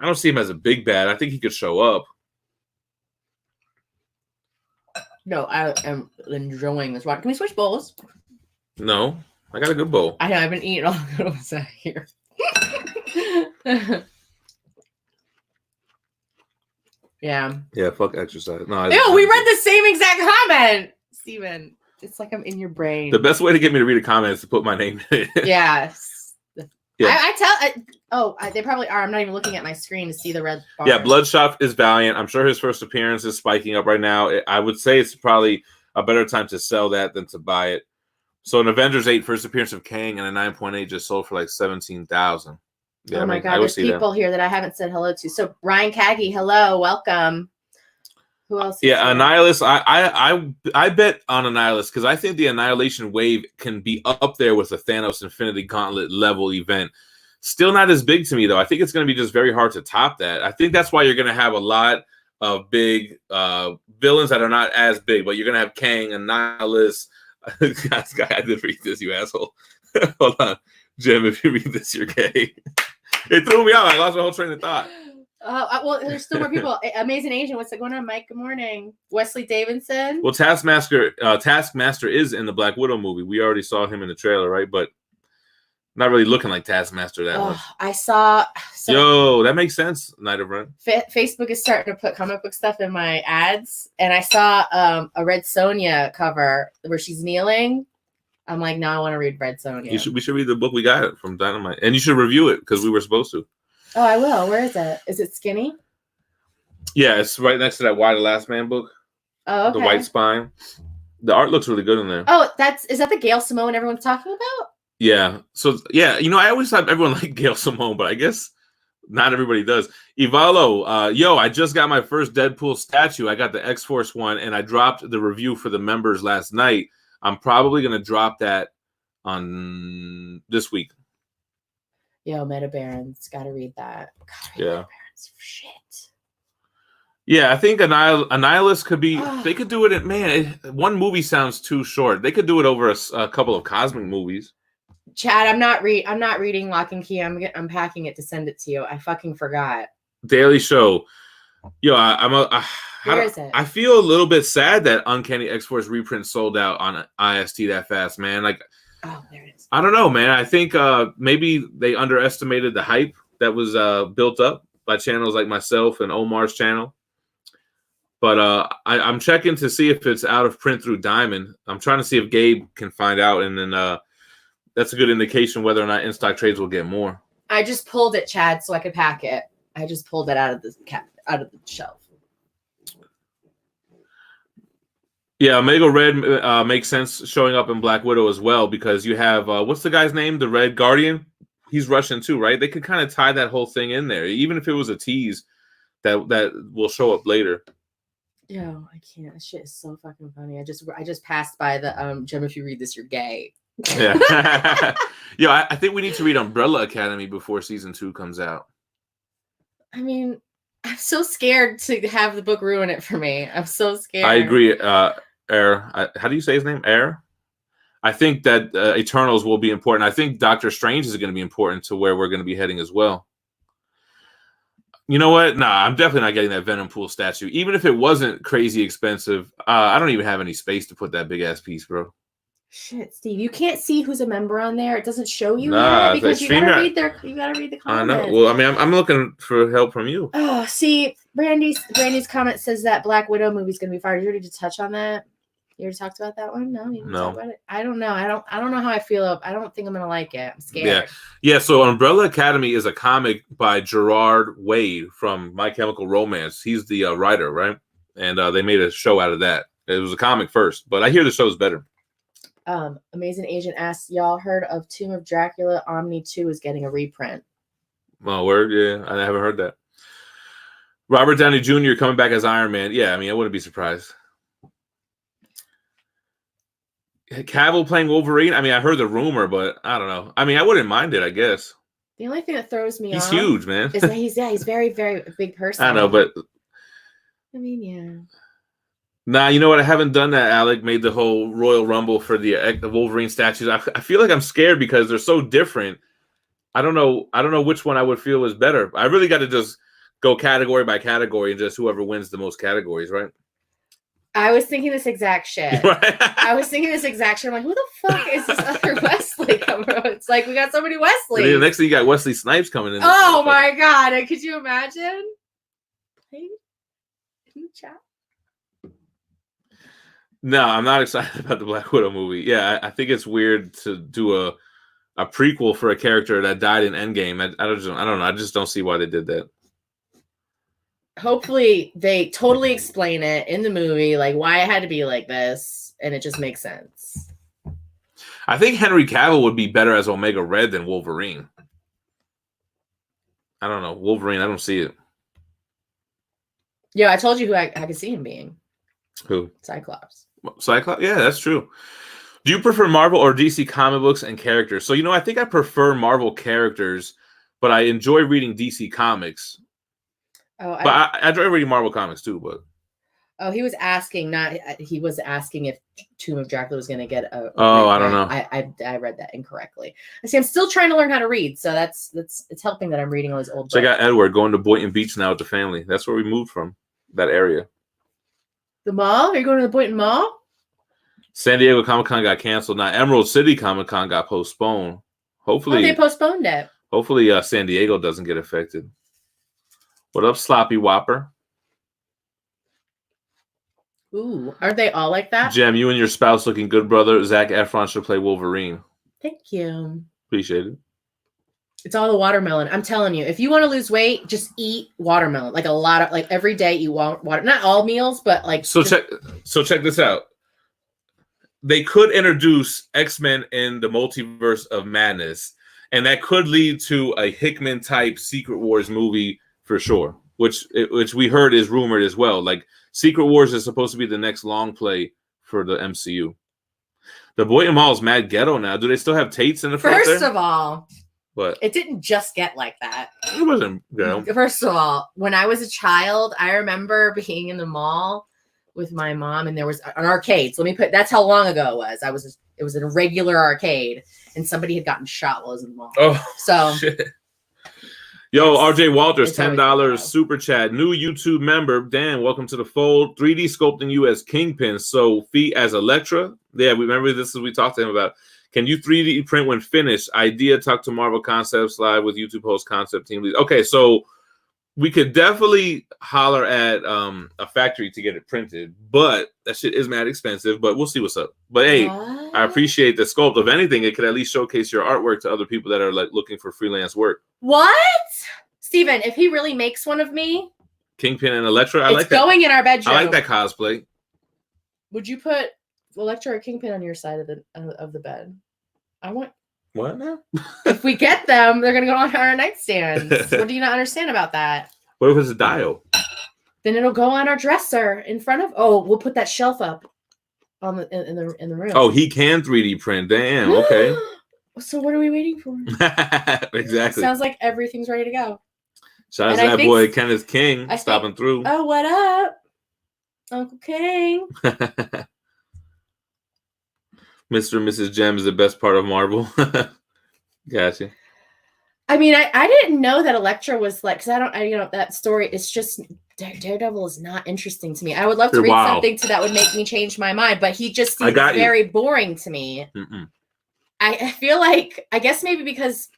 don't see him as a big bad. I think he could show up. No, I am enjoying this one. Can we switch bowls? No, I got a good bowl. I know, I've been eating all the good ones out here. Yeah. Yeah, fuck exercise. No, we read the same exact comment, Steven. It's like I'm in your brain. The best way to get me to read a comment is to put my name in it. Yes. Yeah. They probably are. I'm not even looking at my screen to see the red bars. Yeah, Bloodshot is Valiant. I'm sure his first appearance is spiking up right now. I would say it's probably a better time to sell that than to buy it. So an Avengers 8 first appearance of Kang and a 9.8 just sold for like 17,000. Yeah, oh my God, there's people here that I haven't said hello to. So Ryan Kagi, hello, welcome. Who else? Yeah, Annihilus. I bet on Annihilus because I think the Annihilation Wave can be up there with the Thanos Infinity Gauntlet level event. Still not as big to me though. I think it's going to be just very hard to top that. I think that's why you're going to have a lot of big villains that are not as big, but you're going to have Kang, Annihilus. I did read this, you asshole. Hold on, Jim. If you read this, you're gay. It threw me out. I lost my whole train of thought. Well, there's still more people. Amazing Agent, what's going on, Mike? Good morning. Wesley Davidson. Well, Taskmaster is in the Black Widow movie. We already saw him in the trailer, right? But not really looking like Taskmaster that much. I saw. Yo, that makes sense. Night of Run. Facebook is starting to put comic book stuff in my ads, and I saw a Red Sonja cover where she's kneeling. I'm like, no, I want to read Red Sonja. We should read the book we got from Dynamite, and you should review it because we were supposed to. Oh, I will. Where is it? Is it skinny? Yeah, it's right next to that Why the Last Man book. Oh, okay. The white spine. The art looks really good in there. Oh, is that the Gail Simone everyone's talking about? Yeah. So yeah, I always thought everyone liked Gail Simone, but I guess not everybody does. Ivalo, I just got my first Deadpool statue. I got the X-Force one, and I dropped the review for the members last night. I'm probably gonna drop that on this week. Yo, Meta Barons, gotta read that. Yeah. Meta Barons, shit. Yeah, I think Annihilus could be. They could do it. One movie sounds too short. They could do it over a couple of cosmic movies. Chad, I'm not reading Lock and Key. I'm packing it to send it to you. I fucking forgot. Daily Show. Yo, Where is it? I feel a little bit sad that Uncanny X-Force reprint sold out on IST that fast, man. Like. Oh, there it is. I don't know, man. I think maybe they underestimated the hype that was built up by channels like myself and Omar's channel. But I'm checking to see if it's out of print through Diamond. I'm trying to see if Gabe can find out, and then that's a good indication whether or not in-stock trades will get more. I just pulled it, Chad, so I could pack it. I just pulled it out of the shelf. Yeah, Omega Red makes sense showing up in Black Widow as well because you have what's the guy's name? The Red Guardian. He's Russian too, right? They could kind of tie that whole thing in there, even if it was a tease that will show up later. Yo, I can't. This shit is so fucking funny. I just passed by the Gem. If you read this, you're gay. Yeah. Yo, I think we need to read Umbrella Academy before season 2 comes out. I mean, I'm so scared to have the book ruin it for me. I'm so scared. I agree. Air. How do you say his name? Air. I think that Eternals will be important. I think Doctor Strange is going to be important to where we're going to be heading as well. You know what? Nah, I'm definitely not getting that Venom Pool statue. Even if it wasn't crazy expensive, I don't even have any space to put that big ass piece, bro. Shit, Steve, you can't see who's a member on there. It doesn't show you yet because you gotta read the comments. I know. Well, I mean, I'm looking for help from you. Oh, see, Brandy's comment says that Black Widow movie's gonna be fired. You ready to touch on that? You already talked about that one? No, you didn't talk about it. I don't know. I don't know how I feel. I don't think I'm gonna like it. I'm scared. Yeah. So Umbrella Academy is a comic by Gerard Wade from My Chemical Romance. He's the writer, right? And they made a show out of that. It was a comic first, but I hear the show's better. Amazing Agent asks, y'all heard of Tomb of Dracula? Omni 2 is getting a reprint. Oh, word? Yeah, I haven't heard that. Robert Downey Jr. coming back as Iron Man. Yeah, I mean, I wouldn't be surprised. Cavill playing Wolverine. I mean, I heard the rumor, but I don't know. I mean, I wouldn't mind it, I guess. The only thing that throws me off. He's huge, man. Is that he's very, very big person. I know, but. I mean, yeah. Nah, you know what? I haven't done that. Alec made the whole Royal Rumble for the Wolverine statues. I feel like I'm scared because they're so different. I don't know which one I would feel was better. I really got to just go category by category and just whoever wins the most categories, right? I was thinking this exact shit. Right? I was thinking this exact shit. I'm like, who the fuck is this other Wesley coming from? It's like we got so many Wesleys. The next thing you got Wesley Snipes coming in. Oh my god! Could you imagine? Hey, can you chat? No, I'm not excited about the Black Widow movie. Yeah, I think it's weird to do a prequel for a character that died in Endgame. I don't know. I just don't see why they did that. Hopefully they totally explain it in the movie, like why it had to be like this, and it just makes sense. I think Henry Cavill would be better as Omega Red than Wolverine. I don't know. Wolverine, I don't see it. Yeah, I told you who I could see him being. Who? Cyclops. Cyclops? Yeah, that's true. Do you prefer Marvel or DC comic books and characters? So, I think I prefer Marvel characters, but I enjoy reading DC comics. Oh, but I enjoy reading Marvel comics too. But he was asking, if Tomb of Dracula was going to get a. I don't know. I read that incorrectly. I see. I'm still trying to learn how to read, so it's helping that I'm reading all these old. So books. I got Edward going to Boynton Beach now with the family. That's where we moved from. That area. The mall? Are you going to the Boynton Mall? San Diego Comic-Con got canceled. Now Emerald City Comic-Con got postponed. Hopefully they postponed it. Hopefully San Diego doesn't get affected. What up, Sloppy Whopper? Ooh, aren't they all like that? Gem, you and your spouse looking good, brother. Zac Efron should play Wolverine. Thank you. Appreciate it. It's all the watermelon. I'm telling you, if you want to lose weight, just eat watermelon. Like a lot of, like every day eat water. Not all meals, but like. So check this out. They could introduce X-Men in the Multiverse of Madness, and that could lead to a Hickman type Secret Wars movie for sure. Which we heard is rumored as well. Like Secret Wars is supposed to be the next long play for the MCU. The Boynton Mall is mad ghetto now. Do they still have Tates in the front? First of all. But it didn't just get like that. It wasn't, First of all, when I was a child, I remember being in the mall with my mom, and there was an arcade. So that's how long ago it was. It was a regular arcade, and somebody had gotten shot while I was in the mall. Oh, so shit. Yo, RJ Walters, $10 super chat. New YouTube member. Dan, welcome to the fold. 3D sculpting you as Kingpin. So Phie as Elektra. Yeah, we remember this as we talked to him about. Can you 3D print when finished? Idea, talk to Marvel Concepts live with YouTube host concept team lead. Okay, so we could definitely holler at a factory to get it printed, but that shit is mad expensive, but we'll see what's up. But hey, what? I appreciate the sculpt. If anything, it could at least showcase your artwork to other people that are like looking for freelance work. What? Steven, if he really makes one of me. Kingpin and Elektra, I like that. It's going in our bedroom. I like that cosplay. Would you put Elektra or Kingpin on your side of the bed? I want. What now? If we get them, they're gonna go on our nightstands. What do you not understand about that? What if it's a dial? Then it'll go on our dresser in front of. Oh, we'll put that shelf up on in the room. Oh, he can 3D print. Damn. Okay. So what are we waiting for? Exactly. Sounds like everything's ready to go. Shout out to that boy Kenneth King stopping through. Oh, what up, Uncle King? Mr. and Mrs. Gem is the best part of Marvel. Gotcha. I mean, I didn't know that Elektra was like, because that story, it's just, Daredevil is not interesting to me. I would love to read something that would make me change my mind, but he just seems very boring to me. Mm-mm. I feel like, I guess maybe because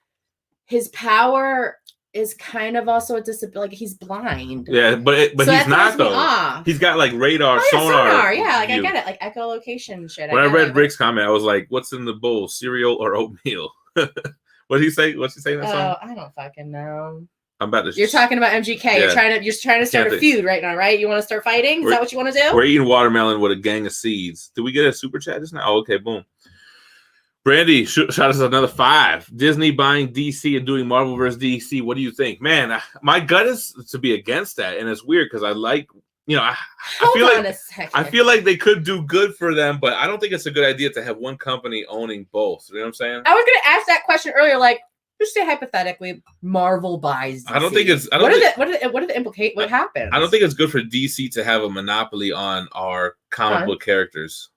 his power is kind of also a disability, like he's blind. Yeah, but he's not though. He's got like radar, sonar. Yeah, like I get it, like echolocation shit. When I read Rick's comment, I was like, "What's in the bowl? Cereal or oatmeal?" What did he say? What's he saying in that song? I don't fucking know. I'm about to. You're talking about MGK. Yeah. You're trying to start a feud right now, right? You want to start fighting? Is that what you want to do? We're eating watermelon with a gang of seeds. Did we get a super chat just now? Oh, okay, boom. Brandy, shot us another 5. Disney buying DC and doing Marvel versus DC. What do you think? Man, my gut is to be against that. And it's weird because I like I feel like they could do good for them, but I don't think it's a good idea to have one company owning both. You know what I'm saying? I was going to ask that question earlier, like, just say hypothetically, Marvel buys DC. I don't think it's. What are the implications? What happens? I don't think it's good for DC to have a monopoly on our comic book characters.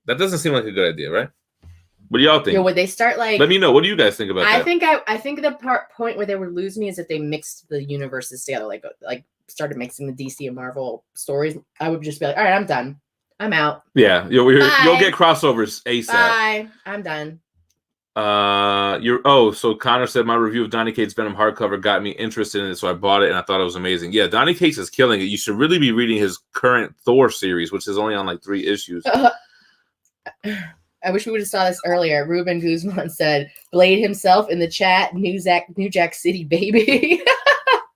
That doesn't seem like a good idea, right? What do y'all think? Would they start like? Let me know. What do you guys think about that? I think the point where they would lose me is if they mixed the universes together, like started mixing the DC and Marvel stories. I would just be like, all right, I'm done. I'm out. Yeah, you'll get crossovers ASAP. Bye. I'm done. So Connor said my review of Donny Cates Venom hardcover got me interested in it, so I bought it and I thought it was amazing. Yeah, Donny Cates is killing it. You should really be reading his current Thor series, which is only on like 3 issues. I wish we would have saw this earlier. Ruben Guzman said, Blade himself in the chat, New Jack City, baby.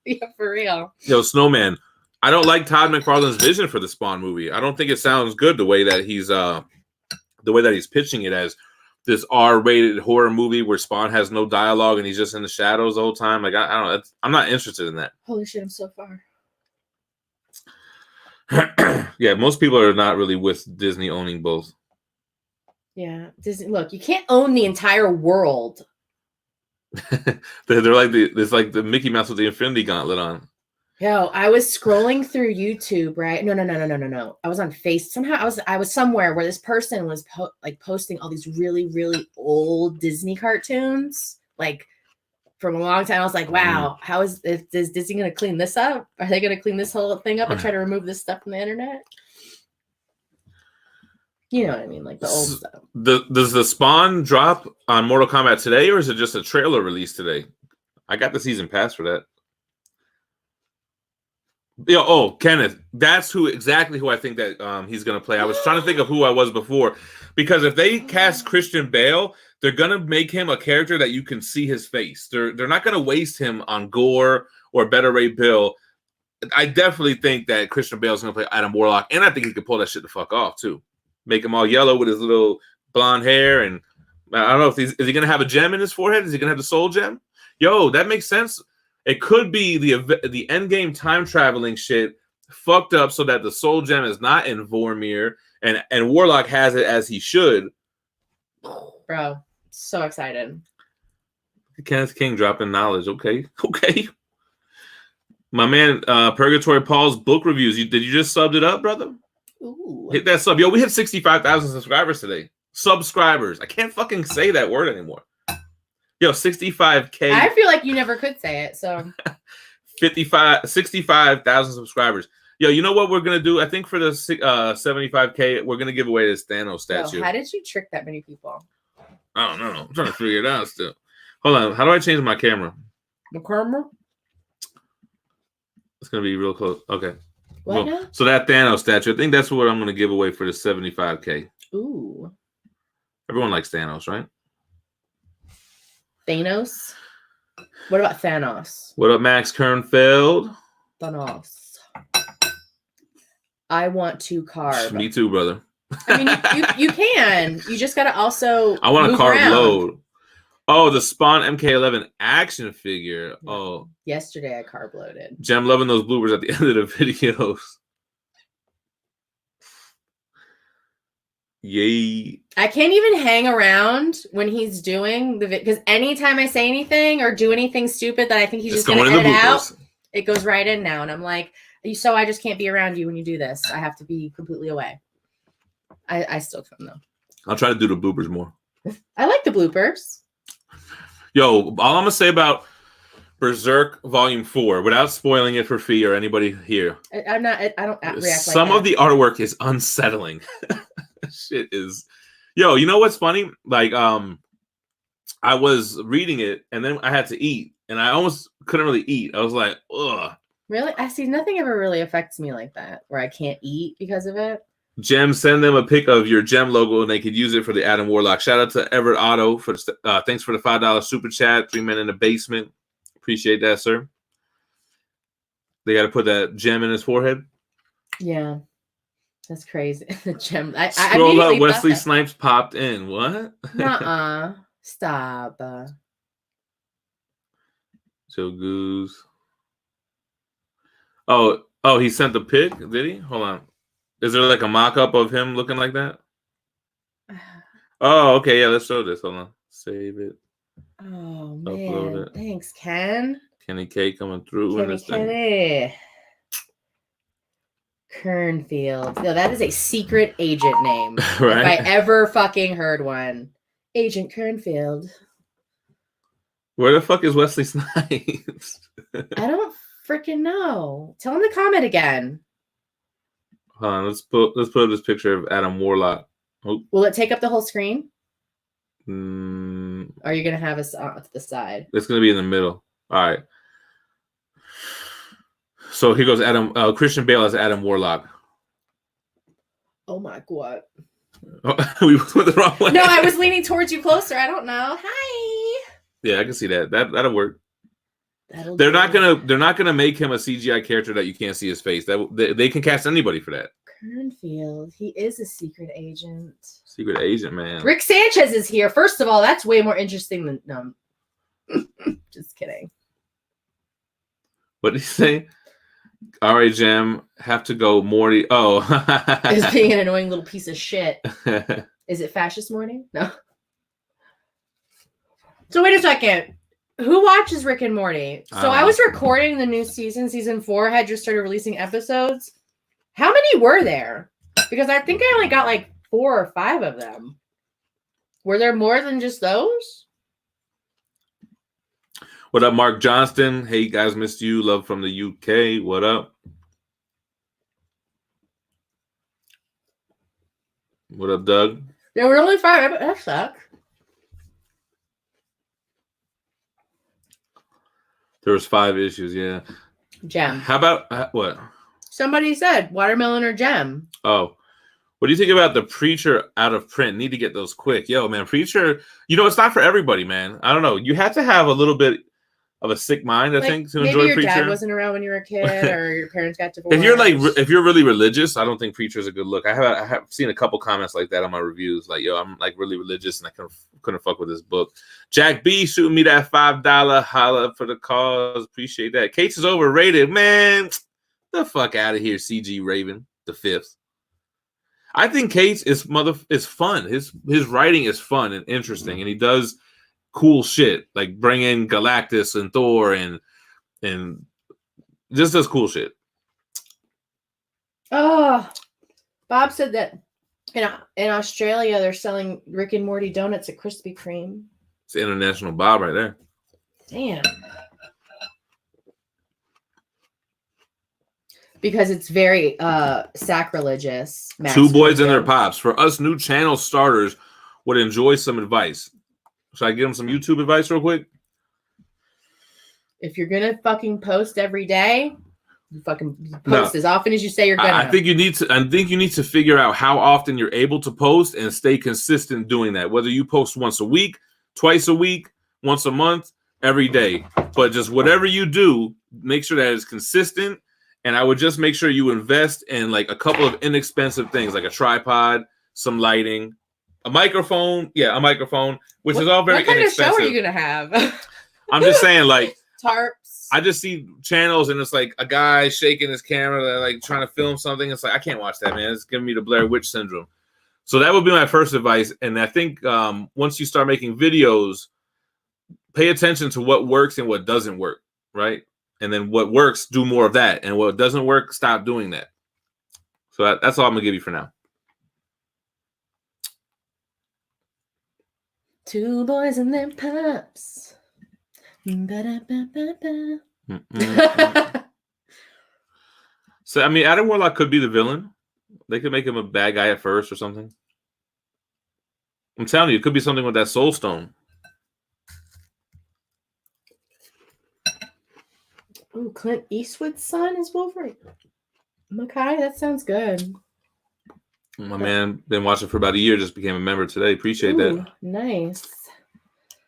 Yeah, for real. Yo, Snowman, I don't like Todd McFarlane's vision for the Spawn movie. I don't think it sounds good the way that he's pitching it as this R-rated horror movie where Spawn has no dialogue and he's just in the shadows the whole time. Like, I don't know. I'm not interested in that. Holy shit, I'm so far. Yeah, most people are not really with Disney owning both. Yeah, Disney. Look, you can't own the entire world. They're like it's like the Mickey Mouse with the Infinity Gauntlet on. Yo, I was scrolling through YouTube, right? No. I was on Face. Somehow I was somewhere where this person was posting all these really, really old Disney cartoons, like from a long time. I was like, wow, is Disney going to clean this up? Are they going to clean this whole thing up and try to remove this stuff from the internet? You know what I mean? Like the old stuff. Does the Spawn drop on Mortal Kombat today, or is it just a trailer release today? I got the season pass for that. Kenneth, that's exactly who I think that he's going to play. I was trying to think of who I was before, because if they cast Christian Bale, they're going to make him a character that you can see his face. They're not going to waste him on Gore or Better Ray Bill. I definitely think that Christian Bale is going to play Adam Warlock, and I think he could pull that shit the fuck off too. Make him all yellow with his little blonde hair, and I don't know if is he going to have a gem in his forehead? Is he going to have the soul gem? Yo, that makes sense. It could be the endgame time traveling shit fucked up so that the soul gem is not in Vormir and Warlock has it as he should. Bro, so excited. Kenneth King dropping knowledge. Okay. My man, Purgatory Paul's book reviews. Did you just subbed it up, brother? Ooh. Hit that sub. Yo, we hit 65,000 subscribers today. Subscribers. I can't fucking say that word anymore. Yo, 65K. I feel like you never could say it, so. 65,000 subscribers. Yo, you know what we're going to do? I think for the 75K, we're going to give away this Thanos statue. Yo, how did you trick that many people? I don't know. I'm trying to figure it out still. Hold on. How do I change my camera? The camera? It's going to be real close. Okay. What now? So that Thanos statue, I think that's what I'm going to give away for the 75K. Ooh. Everyone likes Thanos, right? Thanos? What about Thanos? What up, Max Kernfeld? Thanos. I want to carve. Me too, brother. I mean, you can. You just got to also I want to carve load. Oh, the Spawn MK11 action figure. Yeah. Oh. Yesterday I carb loaded. Gem loving those bloopers at the end of the videos. Yay. I can't even hang around when he's doing the because anytime I say anything or do anything stupid that I think he's just going to edit out, it goes right in now. And I'm like, so I just can't be around you when you do this. I have to be completely away. I still come though. I'll try to do the bloopers more. I like the bloopers. Yo, all I'm going to say about Berserk Volume 4, without spoiling it for Phie or anybody here. I don't react like some of the artwork is unsettling. Shit is, yo, you know what's funny? Like, I was reading it and then I had to eat and I almost couldn't really eat. I was like, ugh. Really? I see nothing ever really affects me like that where I can't eat because of it. Gem, send them a pic of your Gem logo and they could use it for the Adam Warlock. Shout out to Everett Otto for thanks for the $5 super chat. 3 men in the basement. Appreciate that, sir. They got to put that gem in his forehead. Yeah. That's crazy. The gem. Scroll up. Wesley Snipes popped in. What? Nuh-uh. Stop. Joe Goose. Oh, Oh, he sent the pic, did he? Hold on. Is there like a mock-up of him looking like that? Oh, okay. Yeah, let's show this. Hold on. Save it. Oh, man. Upload it. Thanks, Ken. Kenny K coming through. Kenny. Kernfield. No, that is a secret agent name. Right? If I ever fucking heard one. Agent Kernfield. Where the fuck is Wesley Snipes? I don't freaking know. Tell him to comment again. Hold on, let's put up this picture of Adam Warlock. Oh. Will it take up the whole screen? Or are you gonna have us off the side? It's gonna be in the middle. All right. So here goes Adam. Christian Bale as Adam Warlock. Oh my god. Oh, we went the wrong way. No, I was leaning towards you closer. I don't know. Hi. Yeah, I can see that. That'll work. They're not gonna make him a CGI character that you can't see his face. They can cast anybody for that. Kernfield. He is a secret agent. Secret agent, man. Rick Sanchez is here. First of all, that's way more interesting than no. Just kidding. What did he say? All right, Gem. Have to go, Morty. Oh, is being an annoying little piece of shit. Is it fascist morning? No. So wait a second. Who watches Rick and Morty? So I was recording the new season. Season 4 had just started releasing episodes. How many were there? Because I think I only got like 4 or 5 of them. Were there more than just those? What up, Mark Johnston? Hey, guys, missed you. Love from the UK. What up? What up, Doug? There were only 5. That sucks. There was 5 issues, yeah. Gem. How about what? Somebody said watermelon or gem. Oh. What do you think about the Preacher out of print? Need to get those quick. Yo, man, Preacher, it's not for everybody, man. I don't know. You have to have a little bit of a sick mind, I think, to enjoy Preacher. Maybe your dad wasn't around when you were a kid, or your parents got divorced. If you're really religious, I don't think Preacher is a good look. I have seen a couple comments like that on my reviews, like, yo, I'm like really religious and I couldn't fuck with this book. Jack B shooting me that $5 holla for the cause. Appreciate that. Cates is overrated, man. The fuck out of here, CG Raven the 5th. I think Cates is fun. His writing is fun and interesting, and he does cool shit like bring in Galactus and Thor and just does cool shit. Oh, Bob said that in Australia they're selling Rick and Morty donuts at Krispy Kreme. It's International Bob right there. Damn. Because it's very sacrilegious. 2 boys and their pops. For us new channel starters would enjoy some advice. Should I give them some YouTube advice real quick? If you're gonna fucking post every day, you fucking post as often as you say you're gonna. I think you need to figure out how often you're able to post and stay consistent doing that. Whether you post once a week, twice a week, once a month, every day. But just whatever you do, make sure that it's consistent. And I would just make sure you invest in like a couple of inexpensive things, like a tripod, some lighting, a microphone. Yeah, a microphone, which is all very inexpensive. What kind of show are you gonna have? I'm just saying, like tarps. I just see channels and it's like a guy shaking his camera, like trying to film something. It's like I can't watch that, man. It's giving me the Blair Witch syndrome. So that would be my first advice. And I think once you start making videos, pay attention to what works and what doesn't work, right? And then what works, do more of that. And what doesn't work, stop doing that. So that's all I'm going to give you for now. 2 boys and their pups. So, I mean, Adam Warlock could be the villain. They could make him a bad guy at first or something. I'm telling you, it could be something with that soul stone. Oh, Clint Eastwood's son is Wolverine. Okay, that sounds good. My man been watching for about a year, just became a member today. Appreciate that. Nice.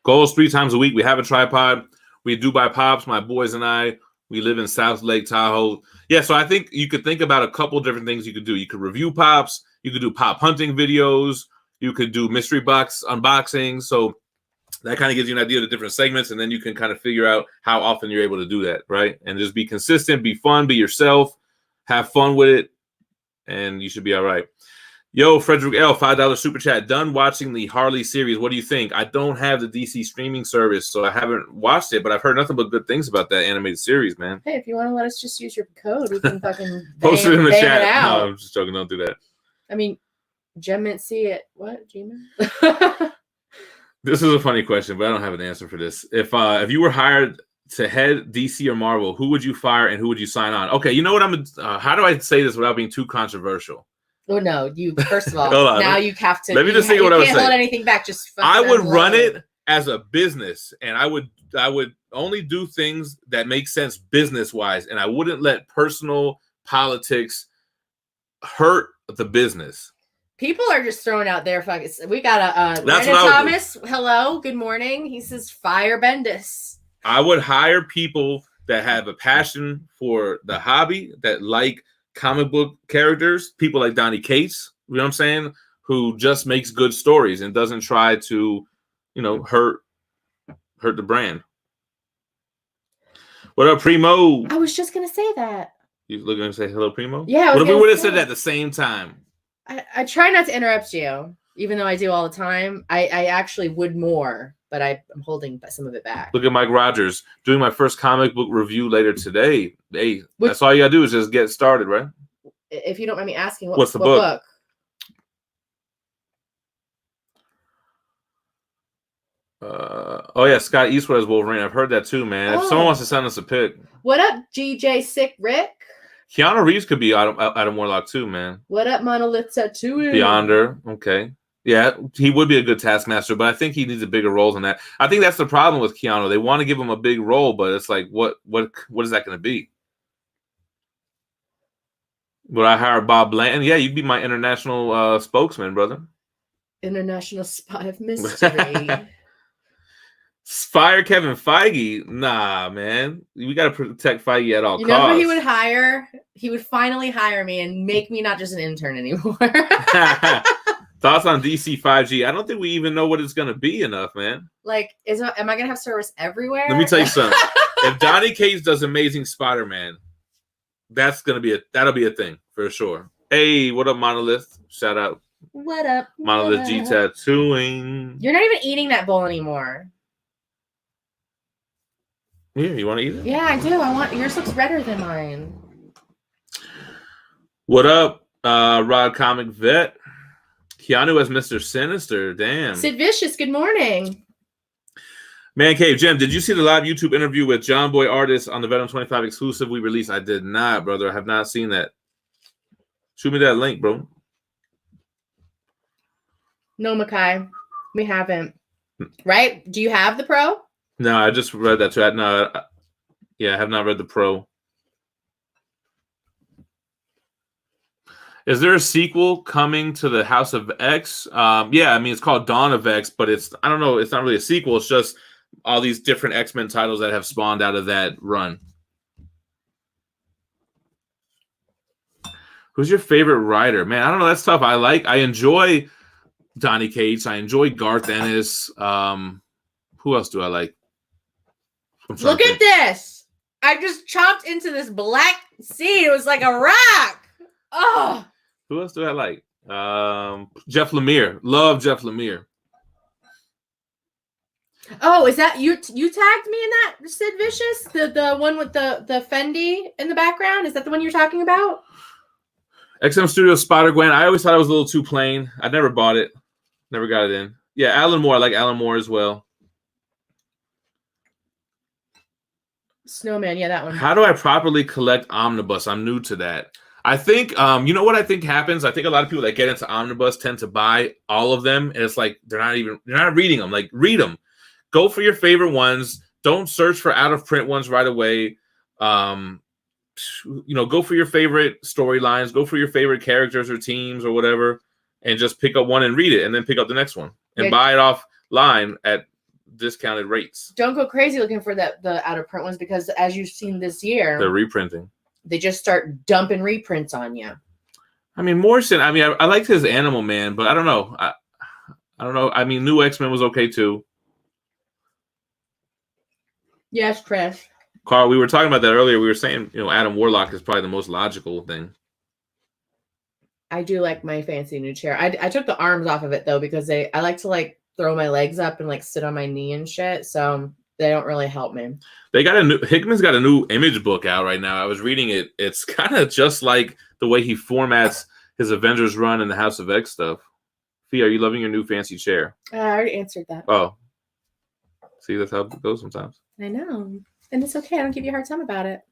Goals 3 times a week. We have a tripod. We do buy pops. My boys and I, we live in South Lake Tahoe. Yeah, so I think you could think about a couple different things you could do. You could review pops. You could do pop hunting videos. You could do mystery box unboxings. So that kind of gives you an idea of the different segments, and then you can kind of figure out how often you're able to do that, right? And just be consistent, be fun, be yourself. Have fun with it, and you should be all right. Yo, Frederick L, $5 super chat. Done watching the Harley series. What do you think? I don't have the DC streaming service, so I haven't watched it, but I've heard nothing but good things about that animated series, man. Hey, if you want to let us just use your code, we can fucking post it in the chat. No, I'm just joking. Don't do that. I mean, GemMintC at what? Gmail? This is a funny question, but I don't have an answer for this. If you were hired to head DC or Marvel, who would you fire and who would you sign on? Okay, you know what how do I say this without being too controversial? Oh no! You first of all, now you have to. Let me just think what I would say. Can't hold anything back. Just I would run it as a business, and I would only do things that make sense business wise, and I wouldn't let personal politics hurt the business. People are just throwing out there. We got Brandon Thomas. Hello, good morning. He says fire Bendis. I would hire people that have a passion for the hobby, that like comic book characters, people like Donny Cates, you know what I'm saying, who just makes good stories and doesn't try to, hurt the brand. What up, Primo? I was just gonna say that. You looking to say hello, Primo? Yeah. What if we would have said that at the same time? I try not to interrupt you, even though I do all the time. I actually would more, but I'm holding some of it back. Look at Mike Rogers doing my first comic book review later today. Hey, that's all you gotta do is just get started, right? If you don't mind me asking, what's the book? Oh yeah, Scott Eastwood as Wolverine. I've heard that too, man. If someone wants to send us a pic. What up, GJ Sick Rick? Keanu Reeves could be Adam Warlock too, man. What up, Monolith Tattoo? Beyonder, okay. Yeah, he would be a good Taskmaster, but I think he needs a bigger role than that. I think that's the problem with Keanu. They want to give him a big role, but it's like, what is that going to be? Would I hire Bob Blanton? Yeah, you'd be my international spokesman, brother. International spy of mystery. Fire Kevin Feige? Nah, man. We got to protect Feige at all costs. You know who he would hire? He would finally hire me and make me not just an intern anymore. Thoughts on DC 5G? I don't think we even know what it's going to be enough, man. Like, am I going to have service everywhere? Let me tell you something. If Donny Cates does Amazing Spider-Man, that'll be a thing for sure. Hey, what up, Monolith? Shout out. What up? Monolith G Tattooing. You're not even eating that bowl anymore. Here, you want to eat it? Yeah, I do. Yours looks redder than mine. What up, Rod Comic Vet? Keanu as Mr. Sinister. Damn. Sid Vicious, good morning. Man Cave, Gem, did you see the live YouTube interview with John Boy Artist on the Venom 25 exclusive we released? I did not, brother. I have not seen that. Shoot me that link, bro. No, Makai. We haven't. Right? Do you have the Pro? No, I just read that too. I have not read the Pro. Is there a sequel coming to the House of X? Yeah, I mean, it's called Dawn of X, but I don't know, it's not really a sequel. It's just all these different X-Men titles that have spawned out of that run. Who's your favorite writer? Man, I don't know. That's tough. I enjoy Donny Cates. I enjoy Garth Ennis. Who else do I like? Look at this. I just chopped into this black seed. It was like a rock. Oh. Who else do I like? Jeff Lemire. Love Jeff Lemire. Oh, is that you tagged me in that, Sid Vicious? The one with the Fendi in the background? Is that the one you're talking about? XM Studios Spider-Gwen. I always thought it was a little too plain. I never bought it. Never got it in. Yeah, Alan Moore. I like Alan Moore as well. Snowman, yeah, that one. How do I properly collect Omnibus? I'm new to that. I think, you know what I think happens? I think a lot of people that get into Omnibus tend to buy all of them, and it's like they're not reading them. Like, read them. Go for your favorite ones. Don't search for out-of-print ones right away. Go for your favorite storylines. Go for your favorite characters or teams or whatever, and just pick up one and read it, and then pick up the next one and buy it offline at discounted rates. Don't go crazy looking for the out of print ones, because as you've seen this year, they're reprinting. They just start dumping reprints on you. I mean, Morrison. I mean, I liked his Animal Man, but I don't know. I don't know. I mean, New X-Men was okay too. Yes, Chris. Carl, we were talking about that earlier. We were saying, Adam Warlock is probably the most logical thing. I do like my fancy new chair. I took the arms off of it though because I like to like throw my legs up and like sit on my knee and shit. So they don't really help me. Hickman's got a new image book out right now. I was reading it. It's kind of just like the way he formats his Avengers run and the House of X stuff. Phie, are you loving your new fancy chair? I already answered that. Oh. See, that's how it goes sometimes. I know. And it's okay. I don't give you a hard time about it.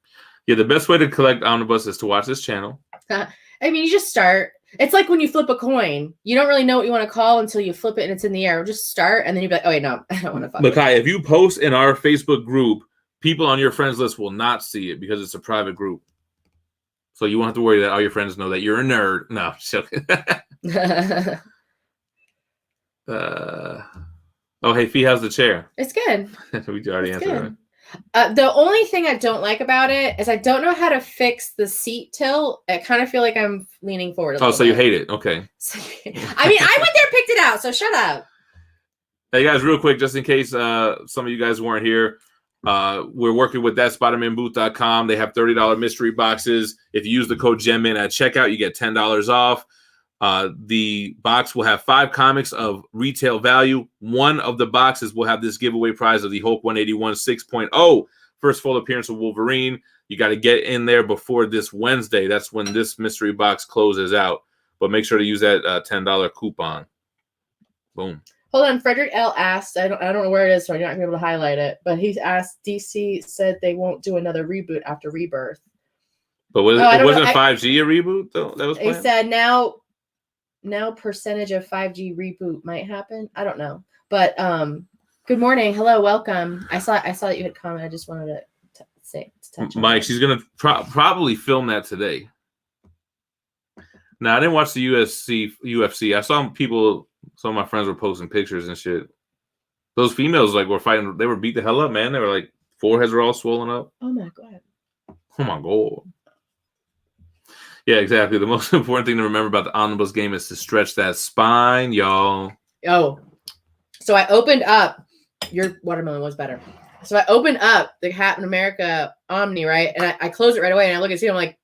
Yeah, the best way to collect omnibus is to watch this channel. I mean, you just start. It's like when you flip a coin. You don't really know what you want to call until you flip it and it's in the air. Just start, and then you'll be like, oh, wait, no, I don't want to fuck Look, Kai, if you post in our Facebook group, people on your friends list will not see it because it's a private group. So you won't have to worry that all your friends know that you're a nerd. No, just joking. Hey, Phie, how's the chair? It's good. We already answered that. The only thing I don't like about it is I don't know how to fix the seat tilt. I kind of feel like I'm leaning forward. So you hate it? Okay. I mean, I went there, picked it out. So shut up. Hey guys, real quick, just in case some of you guys weren't here, we're working with thatspidermanbooth.com. They have $30 mystery boxes. If you use the code GemMint at checkout, you get $10 off. The box will have 5 comics of retail value. One of the boxes will have this giveaway prize of the Hulk 181 6.0 first full appearance of Wolverine. You got to get in there before this Wednesday. That's when this mystery box closes out. But make sure to use that $10 coupon. Boom. Hold on. Frederick L. asked, I don't know where it is, so you're not going to be able to highlight it. But he's asked, DC said they won't do another reboot after Rebirth. But wasn't 5G a reboot, though? That was planned? He said now percentage of 5G reboot might happen. I don't know. But good morning. Hello, welcome. I saw that you had commented. I just wanted to touch on Mike, that. she's going to probably film that today. Now, I didn't watch the UFC. I saw some of my friends were posting pictures and shit. Those females were fighting. They were beat the hell up, man. They were like, foreheads were all swollen up. Oh my God. Oh my God. Yeah, exactly. The most important thing to remember about the omnibus game is to stretch that spine, y'all. Oh, so I opened up. Your watermelon was better. So I opened up the Captain America Omni, right? And I close it right away. And I look at you. I'm like,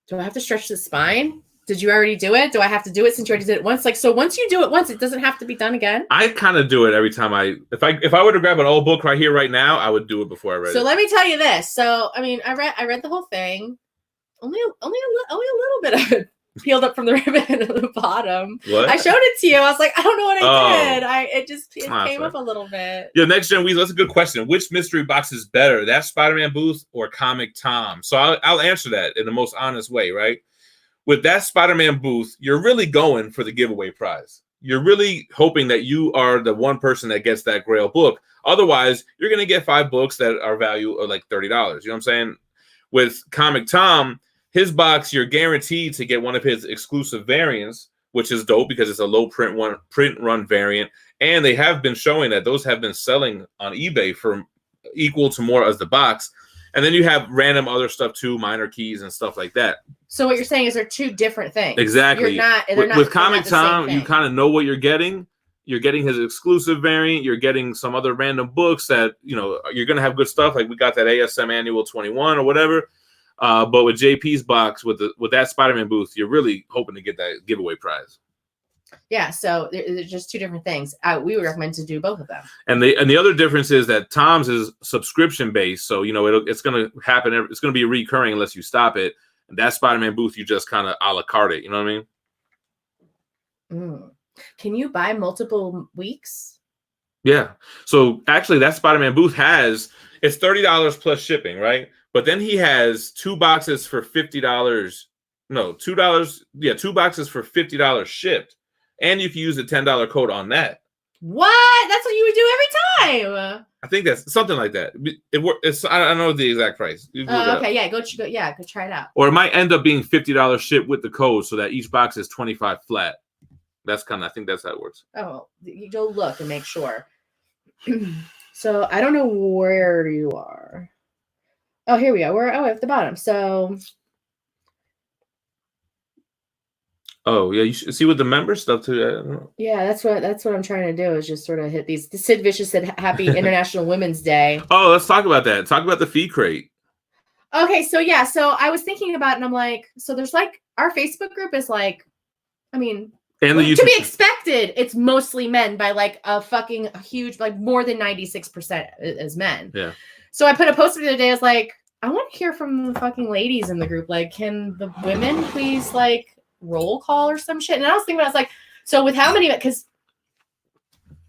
do I have to stretch the spine? Did you already do it? Do I have to do it since you already did it once? So once you do it once, it doesn't have to be done again? I kind of do it every time if I were to grab an old book right here, right now, I would do it before I read it. So let me tell you this. So, I mean, I read the whole thing. Only a little bit of it peeled up from the ribbon at the bottom. What? I showed it to you. I was like, I don't know what I did. It came up a little bit. Yeah, Next Gen Weasel, that's a good question. Which mystery box is better, that Spider-Man booth or Comic Tom? So I'll answer that in the most honest way, right? With that Spider-Man booth, you're really going for the giveaway prize. You're really hoping that you are the one person that gets that Grail book. Otherwise, you're going to get 5 books that are value of like $30. You know what I'm saying? With Comic Tom, his box, you're guaranteed to get one of his exclusive variants, which is dope because it's a low print run variant. And they have been showing that those have been selling on eBay for equal to more as the box. And then you have random other stuff too, minor keys and stuff like that. So what you're saying is they're 2 different things. Exactly. With Comic Tom, you kind of know what you're getting. You're getting his exclusive variant. You're getting some other random books that, you're going to have good stuff. Like we got that ASM Annual 21 or whatever. But with JP's box, with that Spider-Man booth, you're really hoping to get that giveaway prize. Yeah, so there's just 2 different things. We would recommend to do both of them. And the other difference is that Tom's is subscription based, so it's going to happen. It's going to be recurring unless you stop it. And that Spider-Man booth, you just kind of a la carte it. You know what I mean? Can you buy multiple weeks? Yeah. So actually, that Spider-Man booth it's $30 plus shipping, right? But then he has 2 boxes for $50. No, $2. Yeah, 2 boxes for $50 shipped. And you can use the $10 code on that. What? That's what you would do every time. I think that's something like that. I don't know the exact price. Okay, yeah, go try it out. Or it might end up being $50 shipped with the code, so that each box is $25 flat. I think that's how it works. Oh, you go look and make sure. So I don't know where you are. Oh, here we are. We're at the bottom. So Oh yeah, you should see with the member stuff too. Yeah, that's what I'm trying to do is just sort of hit these. Sid Vicious said Happy International Women's Day. Oh, let's talk about that. Talk about the Phie crate. Okay, so yeah, so I was thinking about it and I'm like, so there's like our Facebook group is like, I mean, and to be expected, it's mostly men by like a fucking huge, like more than 96% is men. Yeah. So I put a post the other day. I was like, I want to hear from the fucking ladies in the group. Like, can the women please like roll call or some shit? And I was thinking, I was like, so with how many? Because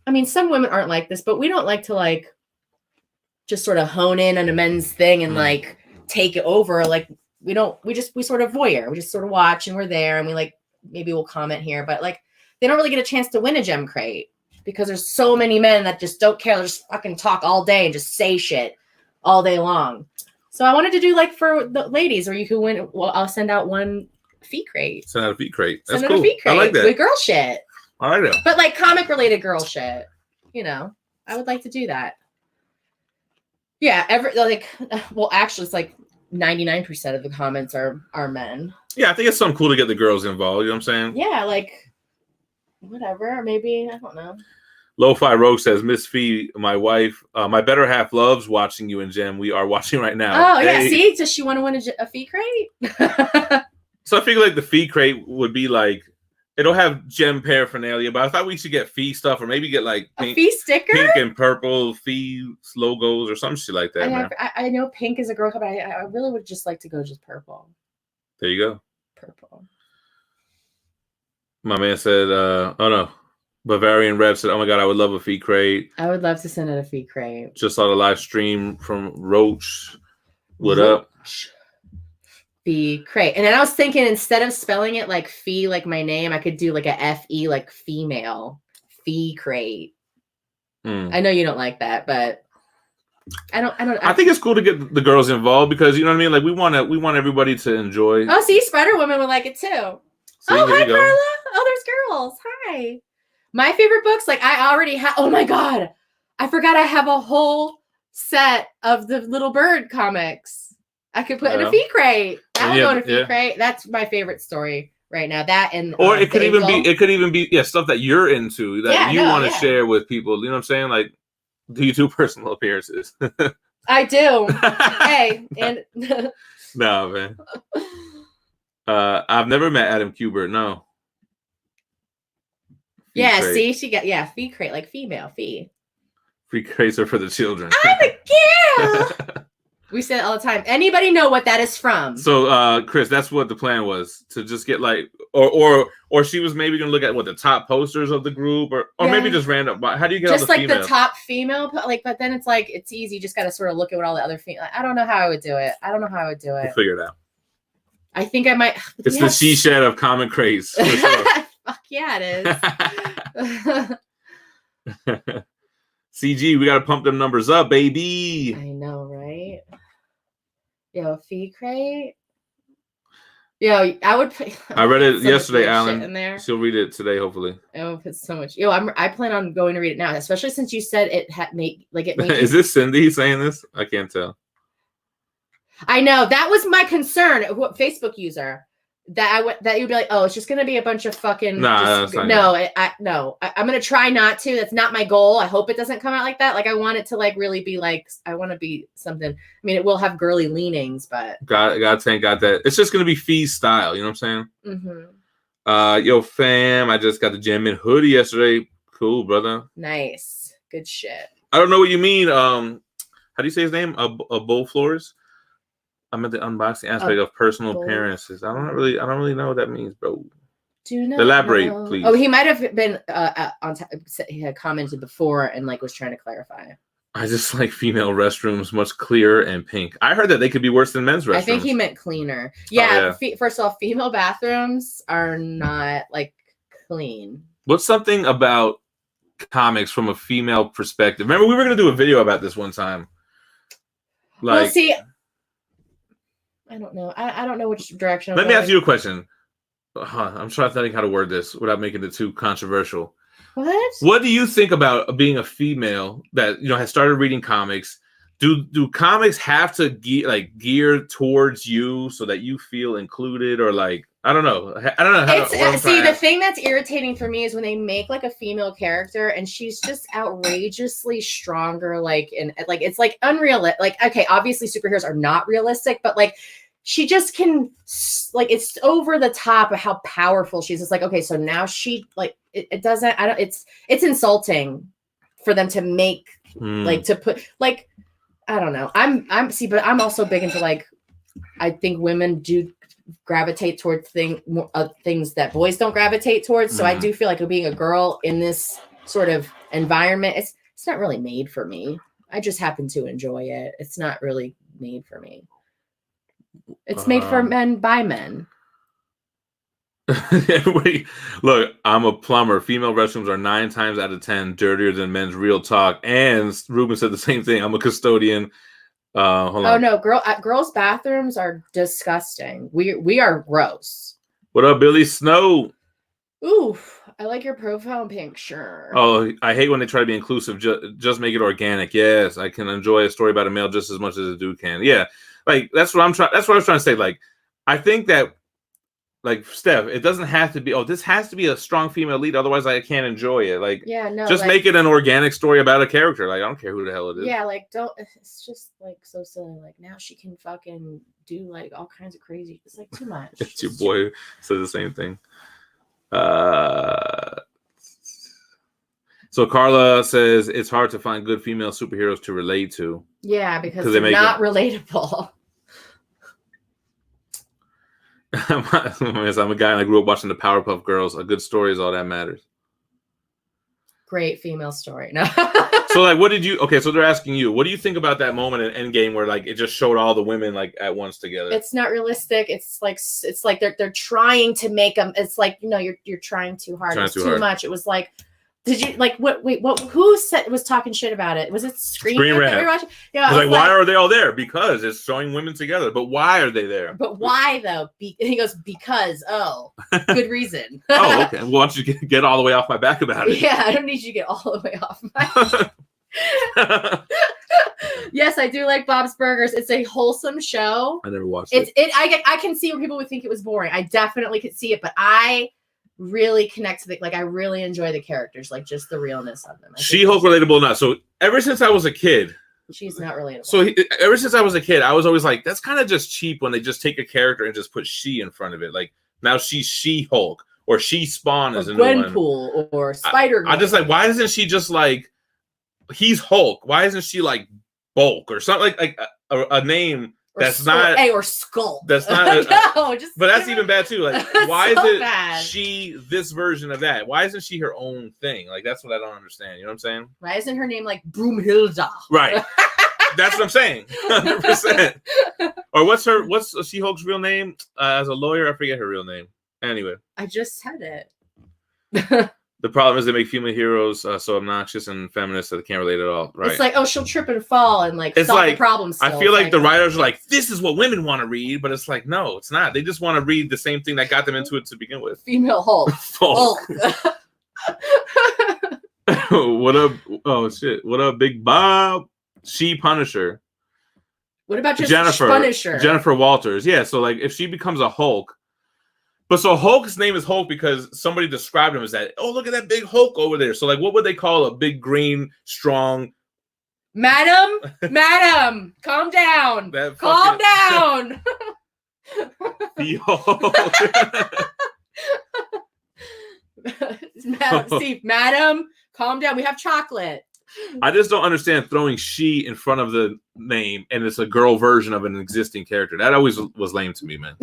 I mean, some women aren't like this, but we don't like to like just sort of hone in on a men's thing and like take it over. Like we sort of voyeur. We just sort of watch and we're there and we like. Maybe we'll comment here, but like they don't really get a chance to win a gem crate because there's so many men that just don't care. They'll just fucking talk all day and just say shit all day long. So I wanted to do like for the ladies, or you can win. Well, I'll send out one Phie crate. Send out a Phie crate. That's cool. I like that. With girl shit. I like that. But like comic related girl shit. You know, I would like to do that. Yeah. Actually, it's like 99% of the comments are men. Yeah, I think it's something cool to get the girls involved. You know what I'm saying? Yeah, like whatever. Maybe I don't know. Lo-Fi Rogue says, Miss Phie, my wife, my better half loves watching you and Gem. We are watching right now. Oh, yeah. See? Does she want to win a Phie crate? So I figure like the Phie crate would be like, it'll have Gem paraphernalia, but I thought we should get Phie stuff or maybe get like pink, a Phie sticker? Pink and purple Phie logos or some shit like that. I know pink is a girl, but I really would just like to go just purple. There you go. Purple. My man said, oh no. Bavarian Rev said, oh my God, I would love a Phie crate. I would love to send out a Phie crate. Just saw the live stream from Roach. What up? Phie crate. And then I was thinking instead of spelling it like Phie, like my name, I could do like a F-E, like female. Phie crate. I know you don't like that, but I think it's cool to get the girls involved because you know what I mean. Like we want everybody to enjoy. Oh, see, Spider Woman would like it too. See, oh, hi Carla. Oh, there's girls. Hi. My favorite books, like I already have. Oh my God, I forgot I have a whole set of the Little Bird comics. I could put in a Phie crate. That would go in a Phie crate. That's my favorite story right now. That and or it could even be stuff that you're into that you want to share with people. You know what I'm saying? Like. Do you do personal appearances? I do. Hey, and no, man. I've never met Adam Kubert. No. Yeah, see, she got Phie crate, like female Phie. Phie crates are for the children. I'm a girl. We say it all the time. Anybody know what that is from? So, Chris, that's what the plan was to just get like, or she was maybe gonna look at what the top posters of the group, or maybe just random. How do you get just all the like females? The top female? Like, but then it's like it's easy. You just got to sort of look at what all the other female. I don't know how I would do it. We'll figure it out. I think I might. It's the she shed of comic craze. For sure. Fuck yeah, it is. CG, we gotta pump them numbers up, baby. I know, right? Yo, Phie crate. Yo, I would. I read it yesterday, Alan. In there. She'll read it today, hopefully. Oh, it's so much. Yo, I plan on going to read it now, especially since you said it had made it. Is this Cindy saying this? I can't tell. I know that was my concern. What Facebook user? That you'd be like, oh, it's just gonna be a bunch of fucking. Nah, I'm gonna try not to. That's not my goal. I hope it doesn't come out like that. Like I want it to like really be like I want to be something. I mean, it will have girly leanings, but God, thank God that it's just gonna be Phie's style. You know what I'm saying? Mm-hmm. Yo, fam, I just got the GemMint hoodie yesterday. Cool, brother. Nice, good shit. I don't know what you mean. How do you say his name? A Bull Floors. I'm at the unboxing aspect of personal appearances. I don't really know what that means, bro. Do you know? Elaborate, please. Oh, he might have been he had commented before and like was trying to clarify. I just like female restrooms, much clearer and pink. I heard that they could be worse than men's restrooms. I think he meant cleaner. Yeah. First of all, female bathrooms are not like clean. What's something about comics from a female perspective? Remember, we were going to do a video about this one time. Like, well, see. I don't know. I don't know which direction. Let me ask you a question. I'm trying to think how to word this without making it too controversial. What? What do you think about being a female that has started reading comics do comics have to gear towards you so that you feel included, or like I don't know the thing that's irritating for me is when they make like a female character and she's just outrageously stronger, like it's like unrealistic. Like, okay, obviously superheroes are not realistic, but like she just can, like, it's over the top of how powerful she is. It's like, okay, so now she like it doesn't, I don't, it's insulting for them to make like to put like, I don't know. But I'm also big into like, I think women do gravitate towards things that boys don't gravitate towards. So I do feel like being a girl in this sort of environment, it's not really made for me. I just happen to enjoy it. It's not really made for me. It's made for men by men. Look, I'm a plumber. Female restrooms are 9 times out of 10 dirtier than men's. Real talk. And Ruben said the same thing. I'm a custodian. Hold on. No, girls' bathrooms are disgusting. We are gross. What up, Billy Snow? Oof, I like your profile picture. Oh, I hate when they try to be inclusive. Just make it organic. Yes, I can enjoy a story about a male just as much as a dude can. Yeah, like that's what I'm trying. That's what I was trying to say. Like, I think that. Like, Steph, it doesn't have to be, this has to be a strong female lead. Otherwise, I can't enjoy it. Like, yeah, no, just make it an organic story about a character. Like, I don't care who the hell it is. Yeah, like, it's just like so silly. Like, now she can fucking do like all kinds of crazy. It's like too much. It's your boy who said the same thing. So Carla says it's hard to find good female superheroes to relate to. Yeah, because they're not relatable. I'm a guy and I grew up watching the Powerpuff Girls. A good story is all that matters. Great female story. No. So like, what did you? Okay, so they're asking you, what do you think about that moment in Endgame where like it just showed all the women like at once together? It's not realistic. It's like they're trying to make them. It's like, you know, you're trying too hard. It's too much. It was like. Did you like what? Wait, what? Who was talking shit about it? Was it Screen Rant that we were watching? Yeah, I was like, why are they all there? Because it's showing women together. But why are they there? But why though? He goes, because good reason. Oh, okay. Well, why don't you get all the way off my back about it? Yeah, I don't need you to get all the way off my. Yes, I do like Bob's Burgers. It's a wholesome show. I never watched it. I can see where people would think it was boring. I definitely could see it, but I really connect to I really enjoy the characters, like just the realness of them. She-Hulk relatable or not? So ever since I was a kid, she's not relatable. So ever since I was a kid, I was always like, that's kind of just cheap when they just take a character and just put she in front of it. Like now she's She-Hulk or She-Spawn is a new one. Gwenpool or Spider-Man. I just like, why isn't she just like he's Hulk? Why isn't she like Bulk or something like a name? That's not or Skull. That's not no, but that's even bad too. Like, why so is it bad. She this version of that? Why isn't she her own thing? Like, that's what I don't understand. You know what I'm saying? Why isn't her name like Broomhilda? Right. That's what I'm saying. 100%. Or what's She-Hulk's real name? As a lawyer, I forget her real name. Anyway, I just said it. The problem is they make female heroes so obnoxious and feminist that they can't relate at all. Right? It's like, oh, she'll trip and fall and like solve the problem. I feel like the writers are like, this is what women want to read, but it's like, no, it's not. They just want to read the same thing that got them into it to begin with. Female Hulk. Hulk. What up? Oh shit! What up, Big Bob? She Punisher. What about just Punisher? Jennifer Walters. Yeah. So like, if she becomes a Hulk. But so Hulk's name is Hulk because somebody described him as that. Oh, look at that big Hulk over there. So like, what would they call a big, green, strong? Madam, calm down. Calm down. The Hulk. See, madam, calm down. We have chocolate. I just don't understand throwing she in front of the name and it's a girl version of an existing character. That always was lame to me, man.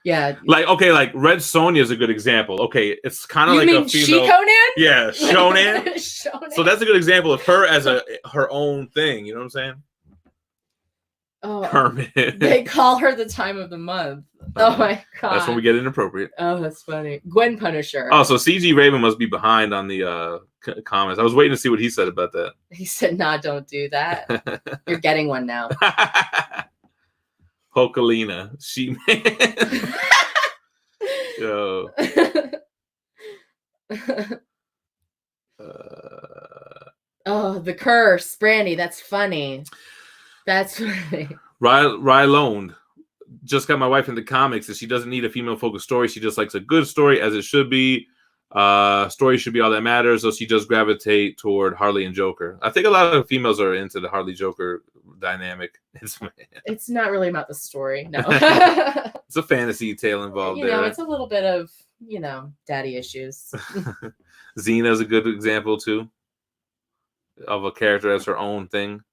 Yeah. Like, okay, like Red Sonja is a good example. Okay, it's kind of like a female. She-Conan? Yeah, Shonen. So that's a good example of her as her own thing. You know what I'm saying? Oh, Kermit. They call her the time of the month. Oh my god. That's when we get inappropriate. Oh, that's funny. Gwen Punisher. Oh, so CG Raven must be behind on the comments. I was waiting to see what he said about that. He said, "Nah, don't do that. You're getting one now." Hokalina, She-Man. Yo. Oh, the curse, Brandy. That's funny. That's funny. Rylone just got my wife into comics, and she doesn't need a female-focused story. She just likes a good story, as it should be. Story should be all that matters, so she does gravitate toward Harley and Joker. I think a lot of females are into the Harley Joker dynamic. It's not really about the story, no. It's a fantasy tale involved there. It's a little bit of, daddy issues. Xena's a good example, too, of a character as her own thing.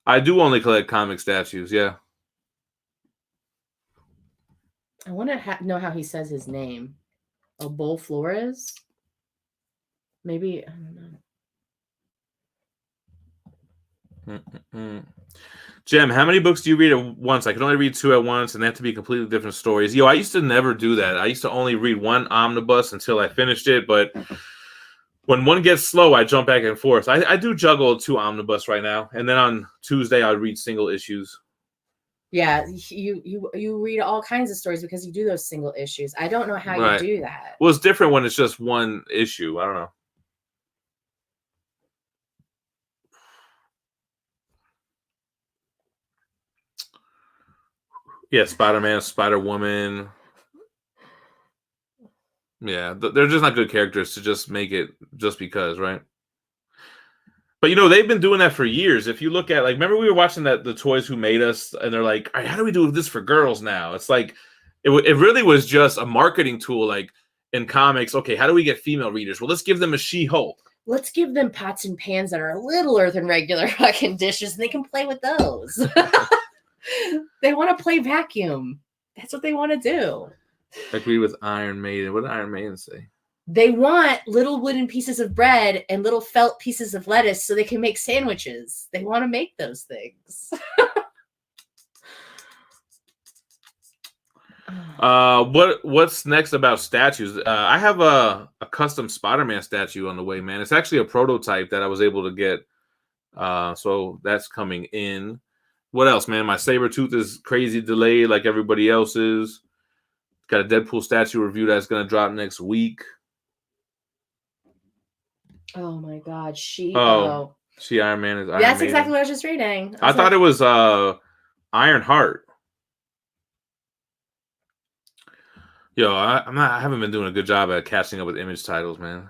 I do only collect comic statues, yeah. I want to know how he says his name. Bull Flores? Maybe, I don't know. Gem, how many books do you read at once? I can only read 2 at once, and they have to be completely different stories. I used to never do that. I used to only read one omnibus until I finished it, but when one gets slow, I jump back and forth. I do juggle 2 omnibus right now, and then on Tuesday, I read single issues. Yeah, you read all kinds of stories because you do those single issues. I don't know how you do that. Well, it's different when it's just one issue. I don't know. Yeah, Spider-Man, Spider-Woman. Yeah, they're just not good characters to just make it just because, right? But, they've been doing that for years. If you look at, remember we were watching the Toys Who Made Us, and they're like, all right, how do we do this for girls now? It's like, it really was just a marketing tool, in comics. Okay, how do we get female readers? Well, let's give them a She-Hulk. Let's give them pots and pans that are littler than regular fucking dishes, and they can play with those. They want to play vacuum. That's what they want to do. I agree with Iron Maiden. What did Iron Maiden say? They want little wooden pieces of bread and little felt pieces of lettuce so they can make sandwiches. They want to make those things. What's next about statues? I have a custom Spider-Man statue on the way, man. It's actually a prototype that I was able to get. So that's coming in. What else, man? My Sabretooth is crazy delayed like everybody else's. Got a Deadpool statue review that's going to drop next week. Oh my God, She Iron Man is Iron That's Maiden. exactly what I was just reading. I thought it was Iron Heart. I haven't been doing a good job at catching up with image titles, man.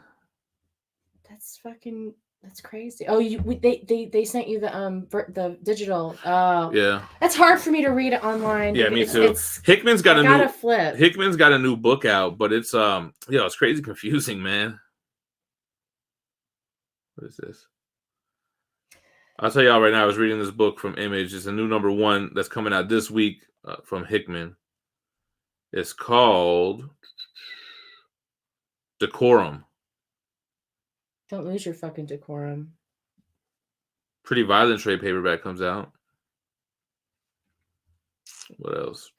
That's crazy. Oh, they sent you the digital. Yeah. That's hard for me to read it online. Yeah, me too. Hickman's got Hickman's got a new book out, but it's it's crazy confusing, man. What is this? I'll tell y'all right now, I was reading this book from Image. It's a new #1 that's coming out this week from Hickman. It's called Decorum. Don't lose your fucking decorum. Pretty Violent trade paperback comes out. What else?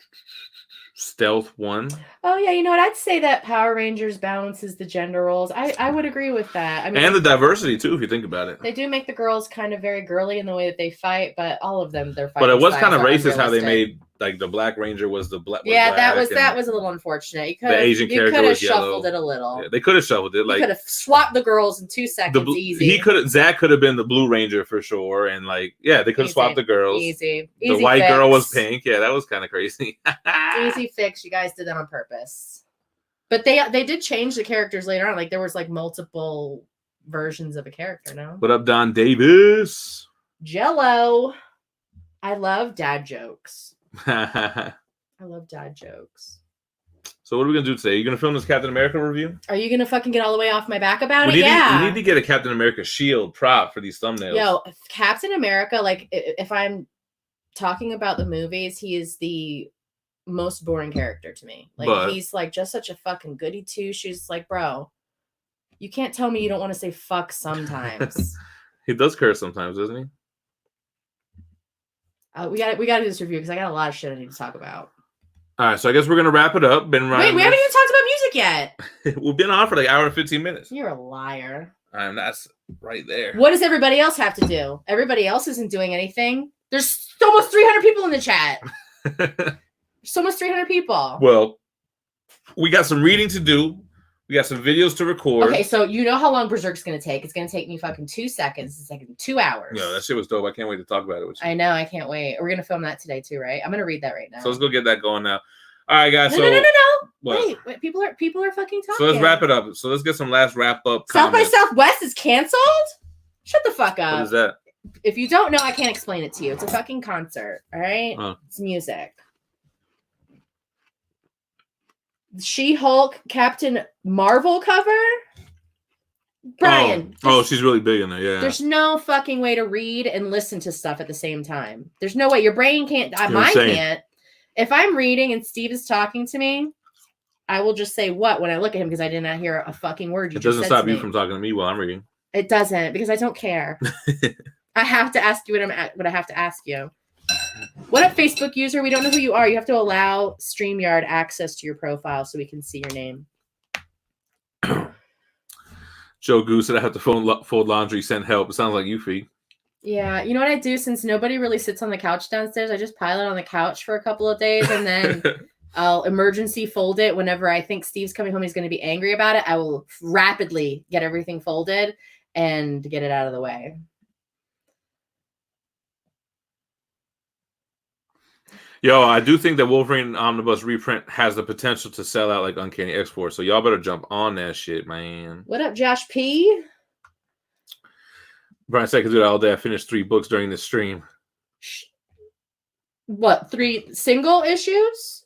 Stealth 1. Oh yeah, you know what? I'd say that Power Rangers balances the gender roles. I would agree with that. I mean, and the diversity too, if you think about it. They do make the girls kind of very girly in the way that they fight, but all of them they're fighting. But it was kind of racist how they made the Black Ranger was the black. Yeah, that was a little unfortunate. The Asian character was yellow. Shuffled it a little. Yeah, they could have shuffled it. You could have swapped the girls in 2 seconds. Easy. Zach could have been the Blue Ranger for sure, and they could have swapped the girls. Easy. The white girl was pink. Yeah, that was kind of crazy. Easy fix. You guys did that on purpose. But they did change the characters later on. There was multiple versions of a character. No. What up, Don Davis? Jello. I love dad jokes. I love dad jokes. So what are we gonna do today? Are you gonna film this Captain America review? Are you gonna fucking get all the way off my back about it? Yeah. We need to get a Captain America shield prop for these thumbnails. Yo, Captain America, if I'm talking about the movies, he is the most boring character to me. He's just such a fucking goody two shoes. Bro, you can't tell me you don't want to say fuck sometimes. He does curse sometimes, doesn't he? We got to do this review because I got a lot of shit I need to talk about. All right, so I guess we're gonna wrap it up. Wait, we haven't even talked about music yet. We've been on for an hour and 15 minutes. You're a liar. That's right there. What does everybody else have to do? Everybody else isn't doing anything. There's almost 300 people in the chat. There's almost 300 people. Well, we got some reading to do. We got some videos to record. Okay, so you know how long Berserk's going to take. It's going to take me fucking 2 seconds. It's like 2 hours. Yeah, that shit was dope. I can't wait to talk about it with you. I know. I can't wait. We're going to film that today too, right? I'm going to read that right now. So let's go get that going now. All right, guys. No. What? Wait. People are fucking talking. So let's wrap it up. So let's get some last wrap up. South by Southwest is canceled? Shut the fuck up. What is that? If you don't know, I can't explain it to you. It's a fucking concert. All right? It's music. She-Hulk Captain Marvel cover? Brian. She's really big in there, yeah. There's no fucking way to read and listen to stuff at the same time. There's no way. Your brain can't. Mine can't. If I'm reading and Steve is talking to me, I will just say what when I look at him because I did not hear a fucking word you just said. It doesn't stop you from talking to me while I'm reading. It doesn't because I don't care. I have to ask you what I have to ask you. What up, Facebook user? We don't know who you are. You have to allow StreamYard access to your profile so we can see your name. Joe Goose said I have to fold laundry, send help. It sounds like you, Phie. Yeah. You know what I do? Since nobody really sits on the couch downstairs, I just pile it on the couch for a couple of days and then I'll emergency fold it whenever I think Steve's coming home. He's going to be angry about it. I will rapidly get everything folded and get it out of the way. Yo, I do think that Wolverine Omnibus reprint has the potential to sell out like Uncanny X-Force, so y'all better jump on that shit, man. What up, Josh P? Brian said I could do that all day. I finished 3 books during this stream. What, 3 single issues?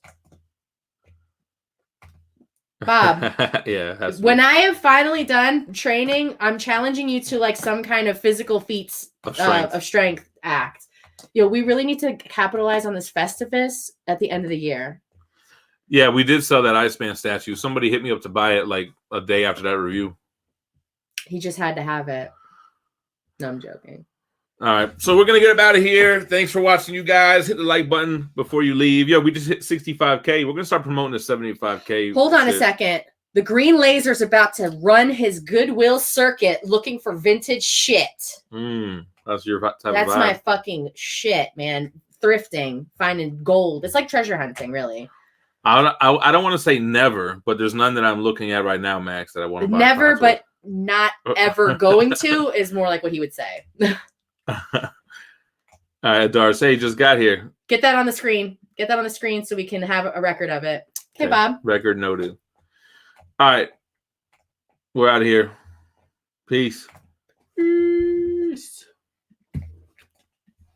Bob. Yeah. When I have finally done training, I'm challenging you to like some kind of physical feats of strength act. Yo, we really need to capitalize on this Festivus at the end of the year. Yeah, we did sell that Iceman statue. Somebody hit me up to buy it like a day after that review. He just had to have it. No, I'm joking. All right, so we're going to get up out of here. Thanks for watching, you guys. Hit the like button before you leave. Yo, we just hit 65K. We're going to start promoting the 75K. Hold on a second. The Green Laser's about to run his Goodwill circuit looking for vintage shit. That's your type of vibe. That's my fucking shit, man. Thrifting, finding gold. It's like treasure hunting, really. I don't want to say never, but there's none that I'm looking at right now, Max, that I want to buy. Never, but not ever going to is more like what he would say. All right, Darcy just got here. Get that on the screen. Get that on the screen so we can have a record of it. Okay, Bob. Record noted. All right. We're out of here. Peace.